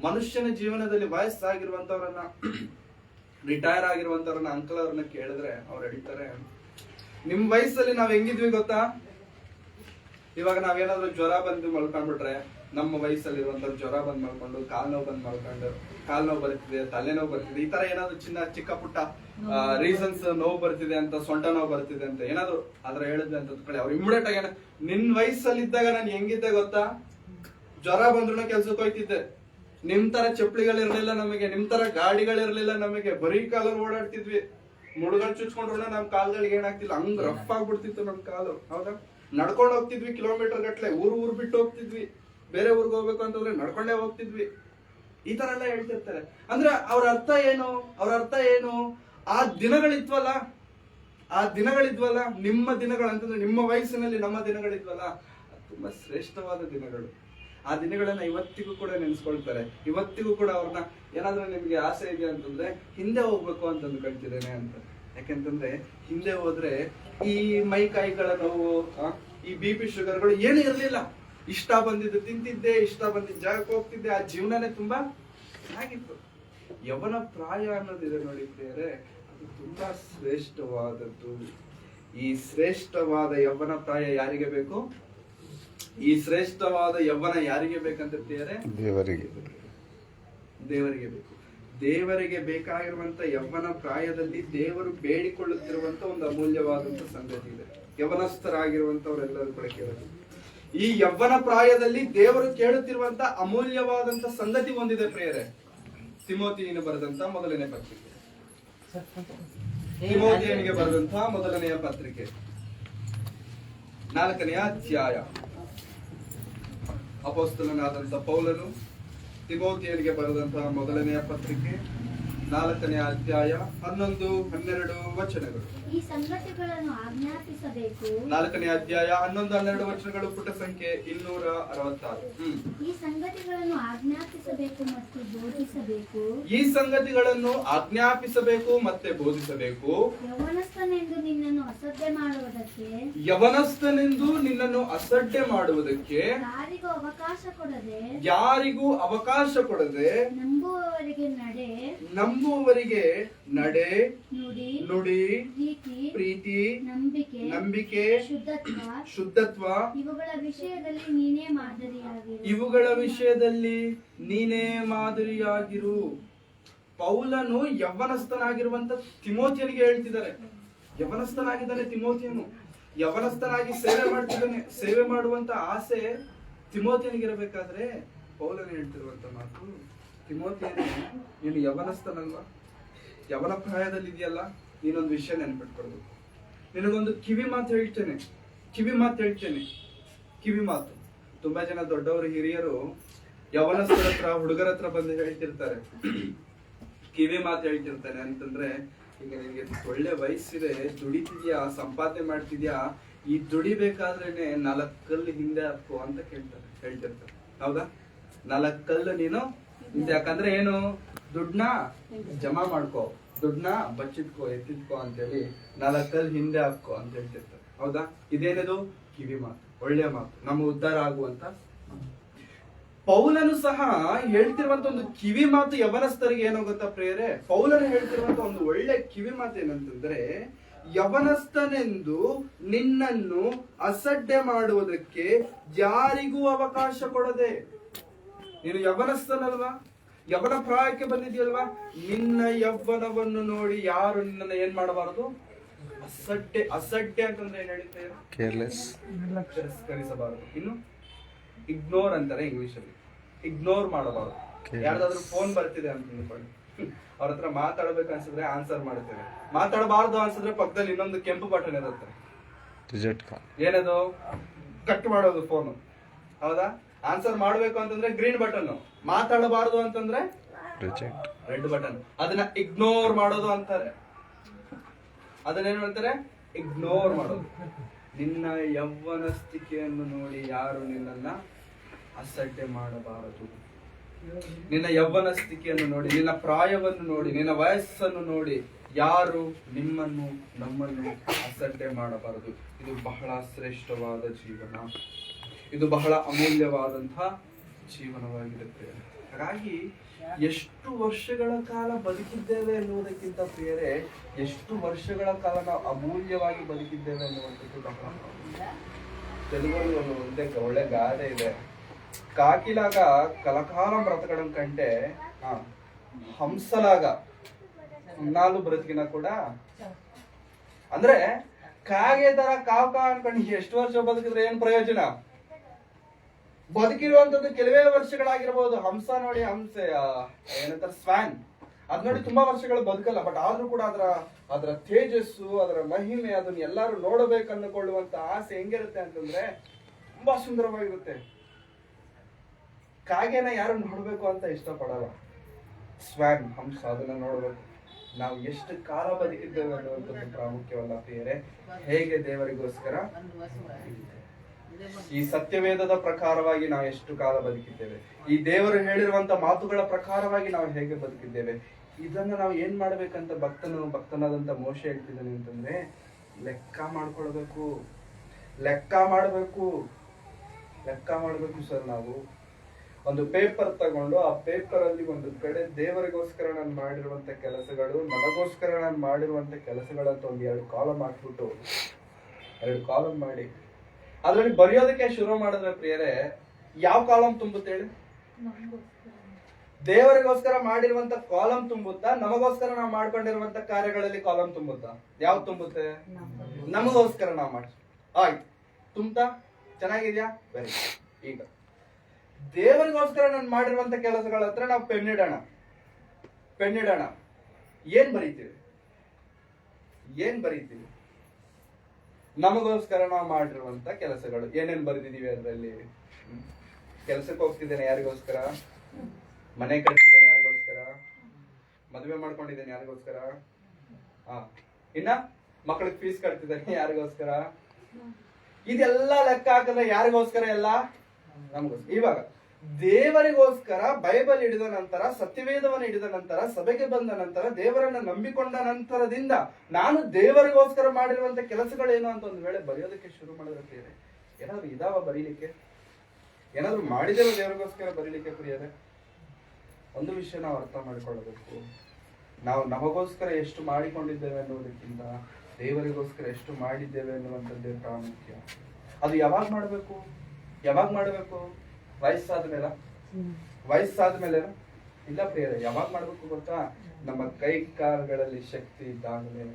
ಮನುಷ್ಯನ ಜೀವನದಲ್ಲಿ ವಯಸ್ಸಾಗಿರುವಂತವ್ರನ್ನ, ರಿಟೈರ್ ಆಗಿರುವಂತವ್ರನ್ನ, ಅಂಕಲ್ ಅವ್ರನ್ನ ಕೇಳಿದ್ರೆ ಅವ್ರು ಹೇಳ್ತಾರೆ, ನಿಮ್ ವಯಸ್ಸಲ್ಲಿ ನಾವ್ ಹೆಂಗಿದ್ವಿ ಗೊತ್ತಾ? ಇವಾಗ ನಾವೇನಾದ್ರೂ ಜ್ವರ ಬಂದು ಮಲ್ಕೊಂಡ್ಬಿಟ್ರೆ, ನಮ್ಮ ವಯಸ್ಸಲ್ಲಿರುವಂತ ಜ್ವರ ಬಂದ್ ಮಾಡ್ಕೊಂಡು, ಕಾಲ್ ನೋವು ಬರ್ತಿದೆ, ತಲೆನೋವು ಬರ್ತಿದೆ, ಈ ತರ ಏನಾದ್ರು ಚಿಕ್ಕ ಪುಟ್ಟ ರೀಸನ್ಸ್ ನೋವು ಬರ್ತಿದೆ ಅಂತ, ಸೊಂಟ ನೋವು ಬರ್ತಿದೆ ಅಂತ ಏನಾದ್ರು ಆದ್ರೆ ಹೇಳಿದ್ವಿ ಅಂತ ಅವ್ರು ಇಮಿಡಿಯೇಟ್ ಆಗಿ, ನಿನ್ ವಯಸ್ಸಲ್ಲಿದ್ದಾಗ ನಾನು ಹೆಂಗಿದ್ದೆ ಗೊತ್ತಾ? ಜ್ವರ ಬಂದ್ರು ಕೆಲ್ಸಕ್ಕೆ ಹೋಯ್ತಿದ್ದೆ, ನಿಮ್ ತರ ಚಪ್ಪಲಿಗಳಿರ್ಲಿಲ್ಲ ನಮಗೆ, ನಿಮ್ ತರ ಗಾಡಿಗಳಿರ್ಲಿಲ್ಲ ನಮಗೆ, ಬರೀ ಕಾಲಲ್ಲಿ ಓಡಾಡ್ತಿದ್ವಿ, ಮುಳುಗಲ್ ಚುಚ್ಕೊಂಡ್ರು ನಮ್ ಕಾಲ್ಗಳಿಗೆ ಏನಾಗ್ತಿಲ್ಲ, ಹಂಗ್ ರಫ್ ಆಗ್ಬಿಡ್ತಿತ್ತು ನಮ್ ಕಾಲು, ಹೌದಾ? ನಡ್ಕೊಂಡು ಹೋಗ್ತಿದ್ವಿ ಕಿಲೋಮೀಟರ್ ಗಟ್ಲೆ, ಊರ್ ಬಿಟ್ಟು ಹೋಗ್ತಿದ್ವಿ, ಬೇರೆ ಊರ್ಗ್ ಹೋಗ್ಬೇಕು ಅಂತಂದ್ರೆ ನಡ್ಕೊಂಡೇ ಹೋಗ್ತಿದ್ವಿ. ಈ ತರ ಎಲ್ಲ ಹೇಳ್ತಿರ್ತಾರೆ. ಅಂದ್ರೆ ಅವ್ರ ಅರ್ಥ ಏನು? ಆ ದಿನಗಳಿದ್ವಲ್ಲ, ನಿಮ್ಮ ದಿನಗಳು ಅಂತಂದ್ರೆ ನಿಮ್ಮ ವಯಸ್ಸಿನಲ್ಲಿ ನಮ್ಮ ದಿನಗಳಿದ್ವಲ್ಲ, ತುಂಬಾ ಶ್ರೇಷ್ಠವಾದ ದಿನಗಳು. ಆ ದಿನಗಳನ್ನ ಇವತ್ತಿಗೂ ಕೂಡ ನೆನ್ಸ್ಕೊಳ್ತಾರೆ. ಇವತ್ತಿಗೂ ಕೂಡ ಅವ್ರನ್ನ ಏನಾದ್ರೂ ನಿಮ್ಗೆ ಆಸೆ ಇದೆ ಅಂತಂದ್ರೆ ಹಿಂದೆ ಹೋಗ್ಬೇಕು ಅಂತ ಅಂದ್ಕೊಳ್ತಿದ್ದೇನೆ ಅಂತ. ಯಾಕೆಂತಂದ್ರೆ ಹಿಂದೆ ಹೋದ್ರೆ ಈ ಮೈಕಾಯಿಗಳ ನೋವು, ಈ BP ಶುಗರ್ಗಳು ಏನು ಇರ್ಲಿಲ್ಲ. ಇಷ್ಟ ಬಂದಿದ್ದು ತಿಂತಿದ್ದೆ, ಇಷ್ಟ ಬಂದಿದ್ದ ಜಾಗಕ್ಕೆ ಹೋಗ್ತಿದ್ದೆ, ಆ ಜೀವನನೇ ತುಂಬಾ ಚೆನ್ನಾಗಿತ್ತು. ಯವನ ಪ್ರಾಯ ಅನ್ನೋದಿದೆ ನೋಡಿ ಪ್ರಿಯರೇ, ಅದು ತುಂಬಾ ಶ್ರೇಷ್ಠವಾದದ್ದು. ಈ ಶ್ರೇಷ್ಠವಾದ ಯವನ ಪ್ರಾಯ ಯಾರಿಗೆ ಬೇಕು? ಈ ಶ್ರೇಷ್ಠವಾದ ಯವನ ಯಾರಿಗೆ ಬೇಕಂತ ಪ್ರಿಯರೇ? ದೇವರಿಗೆ ಬೇಕು. ದೇವರಿಗೆ ಬೇಕಾಗಿರುವಂತ ಯವನ ಪ್ರಾಯದಲ್ಲಿ ದೇವರು ಬೇಡಿಕೊಳ್ಳುತ್ತಿರುವಂತ ಒಂದು ಅಮೂಲ್ಯವಾದಂತ ಸಂಗತಿ ಇದೆ. ಯವನಸ್ಥರಾಗಿರುವಂತವರೆಲ್ಲರೂ ಕೂಡ ಕೇಳೋದು, ಈ ಯವ್ವನ ಪ್ರಾಯದಲ್ಲಿ ದೇವರು ಕೇಳುತ್ತಿರುವಂತ ಅಮೂಲ್ಯವಾದಂತ ಸಂಗತಿ ಒಂದಿದೆ ಪ್ರಿಯರೇ. ತಿಮೋತಿಯನಿಗೆ ಬರೆದಂತ ಮೊದಲನೇ ಪತ್ರಿಕೆ 4ನೇ ಅಧ್ಯಾಯ. ಅಪೊಸ್ತಲನಾದಂತ ಪೌಲನು ತಿಮೋತಿಯನಿಗೆ ಬರೆದಂತಹ ಮೊದಲನೆಯ ಪತ್ರಿಕೆ 4ನೇ ಅಧ್ಯಾಯ 11-12 ವಚನಗಳು. ಈ ಸಂಗತಿಗಳನ್ನು ಆಜ್ಞಾಪಿಸಬೇಕು. 4ನೇ ಅಧ್ಯಾಯ 11-12 ವಚನಗಳು, ಪುಟ ಸಂಖ್ಯೆ 266. ಈ ಸಂಗತಿಗಳನ್ನು ಆಜ್ಞಾಪಿಸಬೇಕು ಮತ್ತು ಬೋಧಿಸಬೇಕು. ಈ ಸಂಗತಿಗಳನ್ನು ಆಜ್ಞಾಪಿಸಬೇಕು ಮತ್ತೆ ಬೋಧಿಸಬೇಕು. ಯವನಸ್ಥನೆಂದು ನಿನ್ನನ್ನು ಅಸಡ್ಡೆ ಮಾಡುವುದಕ್ಕೆ ಯಾರಿಗೂ ಅವಕಾಶ ಕೊಡದೆ ನಂಬುವವರಿಗೆ ನಡೆ, ನುಡಿ, ಪ್ರೀತಿ, ನಂಬಿಕೆ, ಶುದ್ಧತ್ವ ಇವುಗಳ ವಿಷಯದಲ್ಲಿ ನೀನೇ ಮಾದರಿಯಾಗಿರು. ಪೌಲನು ಯವನಸ್ಥನಾಗಿರುವಂತ ತಿಮೋತಿಯನಿಗೆ ಹೇಳ್ತಿದ್ದಾರೆ. ಯವನಸ್ಥನಾಗಿದ್ದಾನೆ ತಿಮೋತಿಯನು, ಯವನಸ್ಥನಾಗಿ ಸೇವೆ ಮಾಡುವಂತ ಆಸೆ ತಿಮೋತಿಯನಿಗಿರಬೇಕಾದ್ರೆ ಪೌಲನು ಹೇಳ್ತಿರುವಂತ ಮಾತು, ತಿಮೋತಿಯನೇ, ನೀನು ಯವನಸ್ಥನಲ್ವಾ? ಯವನ ಪ್ರಾಯದಲ್ಲಿ ಇದೆಯಲ್ಲ, ನೀನೊಂದು ವಿಷಯ ನೆನ್ಪಿಟ್ಕೊಳ್ಬೇಕು. ನಿನಗೊಂದು ಕಿವಿ ಮಾತು ಹೇಳ್ತೇನೆ. ತುಂಬಾ ಜನ ದೊಡ್ಡವರು, ಹಿರಿಯರು ಯವನಸ್ಥರ ಹತ್ರ, ಹುಡುಗರ ಹತ್ರ ಬಂದು ಹೇಳ್ತಿರ್ತಾರೆ, ಕಿವಿ ಮಾತು ಹೇಳ್ತಿರ್ತಾನೆ. ಅಂತಂದ್ರೆ, ಈಗ ನಿನ್ಗೆ ಒಳ್ಳೆ ವಯಸ್ಸಿದೆ, ದುಡಿತಿದ್ಯಾ, ಸಂಪಾದನೆ ಮಾಡ್ತಿದ್ಯಾ, ಈ ದುಡಿಬೇಕಾದ್ರೇನೆ 4 ಕಲ್ಲು ಹಿಂದೆ ಹಾಕೋ ಅಂತ ಹೇಳ್ತಿರ್ತಾರೆ. ಹೌದಾ? 4 ಕಲ್ಲು ನೀನು ಹಿಂದೆ. ಯಾಕಂದ್ರೆ ಏನು? ದುಡ್ಡನ್ನ ಜಮಾ ಮಾಡ್ಕೋ, ದುಡ್ಡನ್ನ ಬಚ್ಚಿಟ್ಕೋ, ಎತ್ತಿಟ್ಕೋ ಅಂತೇಳಿ 4 ಕಲ್ಲು ಹಿಂದೆ ಹಾಕೋ ಅಂತ ಹೇಳ್ತಿರ್ತಾರೆ. ಹೌದಾ? ಇದೇನದು? ಕಿವಿ ಮಾತು, ಒಳ್ಳೆ ಮಾತು, ನಮ್ಮ ಉದ್ಧಾರ ಆಗುವಂತ. ಪೌಲನು ಸಹ ಹೇಳ್ತಿರುವಂತ ಒಂದು ಕಿವಿ ಮಾತು ಯವನಸ್ಥರಿಗೆ ಏನೋ ಗೊತ್ತಾ ಪ್ರಿಯರೇ? ಪೌಲನು ಹೇಳ್ತಿರುವಂತ ಒಂದು ಒಳ್ಳೆ ಕಿವಿ ಮಾತು ಏನಂತಂದ್ರೆ, ಯವನಸ್ಥನೆಂದು ನಿನ್ನನ್ನು ಅಸಡ್ಡೆ ಮಾಡುವುದಕ್ಕೆ ಯಾರಿಗೂ ಅವಕಾಶ ಕೊಡದೆ. ನೀನು ಯವನಸ್ಥನಲ್ವಾ? ಯೌವನ ಪ್ರಾಯಕ್ಕೆ ಬಂದಿದೆಯಲ್ವಾ, ನಿನ್ನ ಯೌವನವನ್ನು ನೋಡಿ ಯಾರು ನಿನ್ನನ್ನು ಏನ್ ಮಾಡಬಾರದು? ಅಸಡ್ಡೆ ಅಂತಂದ್ರೆ ಏನ್ ಹೇಳ್ತೇವೆ? ಕೇರ್ಲೆಸ್. ತಿರಸ್ಕರಿಸಬಾರದು. ಇನ್ನು ಇಗ್ನೋರ್ ಅಂತಾರೆ ಇಂಗ್ಲಿಷ್ ಅಲ್ಲಿ. ಇಗ್ನೋರ್ ಮಾಡಬಾರದು. ಯಾರ್ದಾದ್ರೂ ಫೋನ್ ಬರ್ತಿದೆ ಅಂತ ತಿಳ್ಕೊಳ್ಳಿ, ಅವ್ರ ಹತ್ರ ಮಾತಾಡ್ಬೇಕು ಅನ್ಸಿದ್ರೆ ಆನ್ಸರ್ ಮಾಡ್ತೇವೆ. ಮಾತಾಡಬಾರ್ದು ಅನ್ಸಿದ್ರೆ ಪಕ್ಕದಲ್ಲಿ ಇನ್ನೊಂದು ಕೆಂಪು ಬಟನ್ ಇರುತ್ತೆ, ಏನದು? ಕಟ್ ಮಾಡೋದು ಫೋನು, ಹೌದಾ? ಆನ್ಸರ್ ಮಾಡ್ಬೇಕು ಅಂತಂದ್ರೆ ಗ್ರೀನ್ ಬಟನ್, ಮಾತಾಡಬಾರದು ಅಂತಂದ್ರೆ ರೆಡ್ ಬಟನ್. ಅದನ್ನ ಇಗ್ನೋರ್ ಮಾಡೋದು ಅಂತಾರೆ. ಅದನ್ನೇನು ಹೇಳ್ತಾರೆ? ಇಗ್ನೋರ್ ಮಾಡೋದು. ನಿನ್ನ ಯೌವನ ಸ್ಥಿತಿಯನ್ನು ನೋಡಿ ಯಾರು ನಿನ್ನನ್ನ ಅಸಡ್ಡೆ ಮಾಡಬಾರದು. ನಿನ್ನ ಯೌವನ ಸ್ಥಿತಿಯನ್ನು ನೋಡಿ, ನಿನ್ನ ಪ್ರಾಯವನ್ನು ನೋಡಿ, ನಿನ್ನ ವಯಸ್ಸನ್ನು ನೋಡಿ ಯಾರು ನಿಮ್ಮನ್ನು ನಮ್ಮನ್ನು ಅಸಡ್ಡೆ ಮಾಡಬಾರದು. ಇದು ಬಹಳ ಶ್ರೇಷ್ಠವಾದ ಜೀವನ, ಇದು ಬಹಳ ಅಮೂಲ್ಯವಾದಂತಹ ಜೀವನವಾಗಿರುತ್ತೆ. ಹಾಗಾಗಿ ಎಷ್ಟು ವರ್ಷಗಳ ಕಾಲ ಬದುಕಿದ್ದೇವೆ ಎನ್ನುವುದಕ್ಕಿಂತ ಬೇರೆ ಎಷ್ಟು ವರ್ಷಗಳ ಕಾಲ ನಾವು ಅಮೂಲ್ಯವಾಗಿ ಬದುಕಿದ್ದೇವೆ ಎನ್ನುವಂಥದ್ದು ಬಹಳ. తెలుగులో ಒಂದೇ ಒಳ್ಳೆ ಗಾದೆ ಇದೆ, కాకిలాగా కలకాలం బ్రతకడం కంటే హంసలాగా ఉన్నాళ్ళు బ్రతికినా కూడా. ಅಂದ್ರೆ ಕಾಗೆ ತರ ಕಾವ್ಕ ಅನ್ಕೊಂಡು ಎಷ್ಟು ವರ್ಷ ಬದುಕಿದ್ರೆ ಏನ್ ಪ್ರಯೋಜನ? ಬದುಕಿರುವಂತದ್ದು ಕೆಲವೇ ವರ್ಷಗಳಾಗಿರ್ಬೋದು. ಹಂಸ ನೋಡಿ, ಹಂಸೆ ಏನಂತಾರೆ, ಸ್ವಾನ್, ಅದ್ ನೋಡಿ ತುಂಬಾ ವರ್ಷಗಳು ಬದುಕಲ್ಲ. ಬಟ್ ಆದ್ರೂ ಕೂಡ ಅದರ ತೇಜಸ್ಸು, ಅದರ ಮಹಿಮೆ, ಅದನ್ನ ಎಲ್ಲಾರು ನೋಡಬೇಕನ್ನುಕೊಳ್ಳುವಂತ ಆಸೆ ಹೆಂಗಿರುತ್ತೆ ಅಂತಂದ್ರೆ ತುಂಬಾ ಸುಂದರವಾಗಿರುತ್ತೆ. ಕಾಗೆನ ಯಾರು ನೋಡ್ಬೇಕು ಅಂತ ಇಷ್ಟಪಡಲ್ಲ, ಸ್ವಾನ್, ಹಂಸ, ಅದನ್ನ ನೋಡ್ಬೇಕು. ನಾವು ಎಷ್ಟು ಕಾಲ ಬದುಕಿದ್ದೇವೆ ಅನ್ನುವಂಥದ್ದು ಪ್ರಾಮುಖ್ಯವಲ್ಲ ಪ್ರಿಯರೇ, ಹೇಗೆ ದೇವರಿಗೋಸ್ಕರ ಈ ಸತ್ಯವೇದದ ಪ್ರಕಾರವಾಗಿ ನಾವು ಎಷ್ಟು ಕಾಲ ಬದುಕಿದ್ದೇವೆ, ಈ ದೇವರು ಹೇಳಿರುವಂತ ಮಾತುಗಳ ಪ್ರಕಾರವಾಗಿ ನಾವು ಹೇಗೆ ಬದುಕಿದ್ದೇವೆ, ಇದನ್ನ ನಾವು ಏನ್ ಮಾಡ್ಬೇಕಂತ ಭಕ್ತನಾದಂತ ಮೋಶೆ ಹೇಳ್ತಿದ್ದಾನೆ ಅಂತಂದ್ರೆ, ಲೆಕ್ಕ ಮಾಡ್ಕೊಳ್ಬೇಕು. ಲೆಕ್ಕ ಮಾಡ್ಬೇಕು ಸರ್. ನಾವು ಒಂದು ಪೇಪರ್ ತಗೊಂಡು ಆ ಪೇಪರ್ ಅಲ್ಲಿ ಒಂದು ಕಡೆ ದೇವರಿಗೋಸ್ಕರ ನಾನು ಮಾಡಿರುವಂತ ಕೆಲಸಗಳು, ನನಗೋಸ್ಕರ ನಾನು ಮಾಡಿರುವಂತ ಕೆಲಸಗಳಂತ ಒಂದು 2 ಕಾಲಮ್ ಹಾಕ್ಬಿಟ್ಟು 2 ಕಾಲಮ್ ಮಾಡಿ ಅದ್ರಲ್ಲಿ ಬರೆಯೋದಕ್ಕೆ ಶುರು ಮಾಡಿದ್ರೆ ಪ್ರಿಯರೇ, ಯಾವ ಕಾಲಮ್ ತುಂಬುತ್ತೆ ಹೇಳಿ? ದೇವರಿಗೋಸ್ಕರ ಮಾಡಿರುವಂತ ಕಾಲಮ್ ತುಂಬುತ್ತಾ, ನಮಗೋಸ್ಕರ ನಾವು ಮಾಡ್ಕೊಂಡಿರುವಂತ ಕಾರ್ಯಗಳಲ್ಲಿ ಕಾಲಮ್ ತುಂಬುತ್ತಾ? ಯಾವ್ದು ತುಂಬುತ್ತೆ? ನಮಗೋಸ್ಕರ ನಾವು ಮಾಡಿ. ಆಯ್ತು, ತುಂಬ್ತಾ? ಚೆನ್ನಾಗಿದ್ಯಾ? Very good. ಈಗ ದೇವರಿಗೋಸ್ಕರ ನಾನು ಮಾಡಿರುವಂತ ಕೆಲಸಗಳ ಹತ್ರ ನಾವು ಪೆನ್ ಇಡೋಣ. ಏನ್ ಬರೀತೀವಿ? ನಮಗೋಸ್ಕರ ನಾವು ಮಾಡಿರುವಂತ ಕೆಲಸಗಳು ಏನೇನ್ ಬರೆದಿದೀವಿ ಅದರಲ್ಲಿ? ಕೆಲ್ಸಕ್ಕೆ ಹೋಗ್ತಿದ್ದೇನೆ ಯಾರಿಗೋಸ್ಕರ? ಮನೆ ಕಟ್ತಿದ್ದೇನೆ ಯಾರಿಗೋಸ್ಕರ? ಮದುವೆ ಮಾಡ್ಕೊಂಡಿದ್ದೇನೆ ಯಾರಿಗೋಸ್ಕರ? ಇನ್ನ ಮಕ್ಕಳಿಗೆ ಫೀಸ್ ಕಟ್ತಿದ್ದೇನೆ ಯಾರಿಗೋಸ್ಕರ? ಇದೆಲ್ಲ ಲೆಕ್ಕ ಹಾಕಿದ್ರೆ ಯಾರಿಗೋಸ್ಕರ? ಎಲ್ಲ ನಮಗೋಸ್ಕರ. ಇವಾಗ ದೇವರಿಗೋಸ್ಕರ ಬೈಬಲ್ ಹಿಡಿದ ನಂತರ, ಸತ್ಯವೇದವನ್ನು ಹಿಡಿದ ನಂತರ, ಸಭೆಗೆ ಬಂದ ನಂತರ, ದೇವರನ್ನ ನಂಬಿಕೊಂಡ ನಂತರದಿಂದ ನಾನು ದೇವರಿಗೋಸ್ಕರ ಮಾಡಿರುವಂತ ಕೆಲಸಗಳೇನು ಅಂತ ಒಂದು ವೇಳೆ ಬರೆಯೋದಕ್ಕೆ ಶುರು ಮಾಡಿದ್ರೆ ಪ್ರಿಯರೇ, ಏನಾದ್ರು ಇದಾವ ಬರೀಲಿಕ್ಕೆ? ಏನಾದ್ರು ಮಾಡಿದೇವೆ ದೇವರಿಗೋಸ್ಕರ ಬರೀಲಿಕ್ಕೆ ಪ್ರಿಯರೇ? ಒಂದು ವಿಷಯ ನಾವು ಅರ್ಥ ಮಾಡಿಕೊಳ್ಳಬೇಕು, ನಾವು ನಮಗೋಸ್ಕರ ಎಷ್ಟು ಮಾಡಿಕೊಂಡಿದ್ದೇವೆ ಅನ್ನೋದಕ್ಕಿಂತ ದೇವರಿಗೋಸ್ಕರ ಎಷ್ಟು ಮಾಡಿದ್ದೇವೆ ಅನ್ನುವಂಥದ್ದೇ ಪ್ರಾಮುಖ್ಯ. ಅದು ಯಾವಾಗ ಮಾಡಬೇಕು? ವಯಸ್ಸಾದ ಮೇಲೆ ಇಲ್ಲ ಪ್ರಿಯರೇ. ಯಾವಾಗ ಮಾಡ್ಬೇಕು ಗೊತ್ತಾ? ನಮ್ಮ ಕೈ ಕಾಲುಗಳಲ್ಲಿ ಶಕ್ತಿ ಇದ್ದಾಗಲೇ.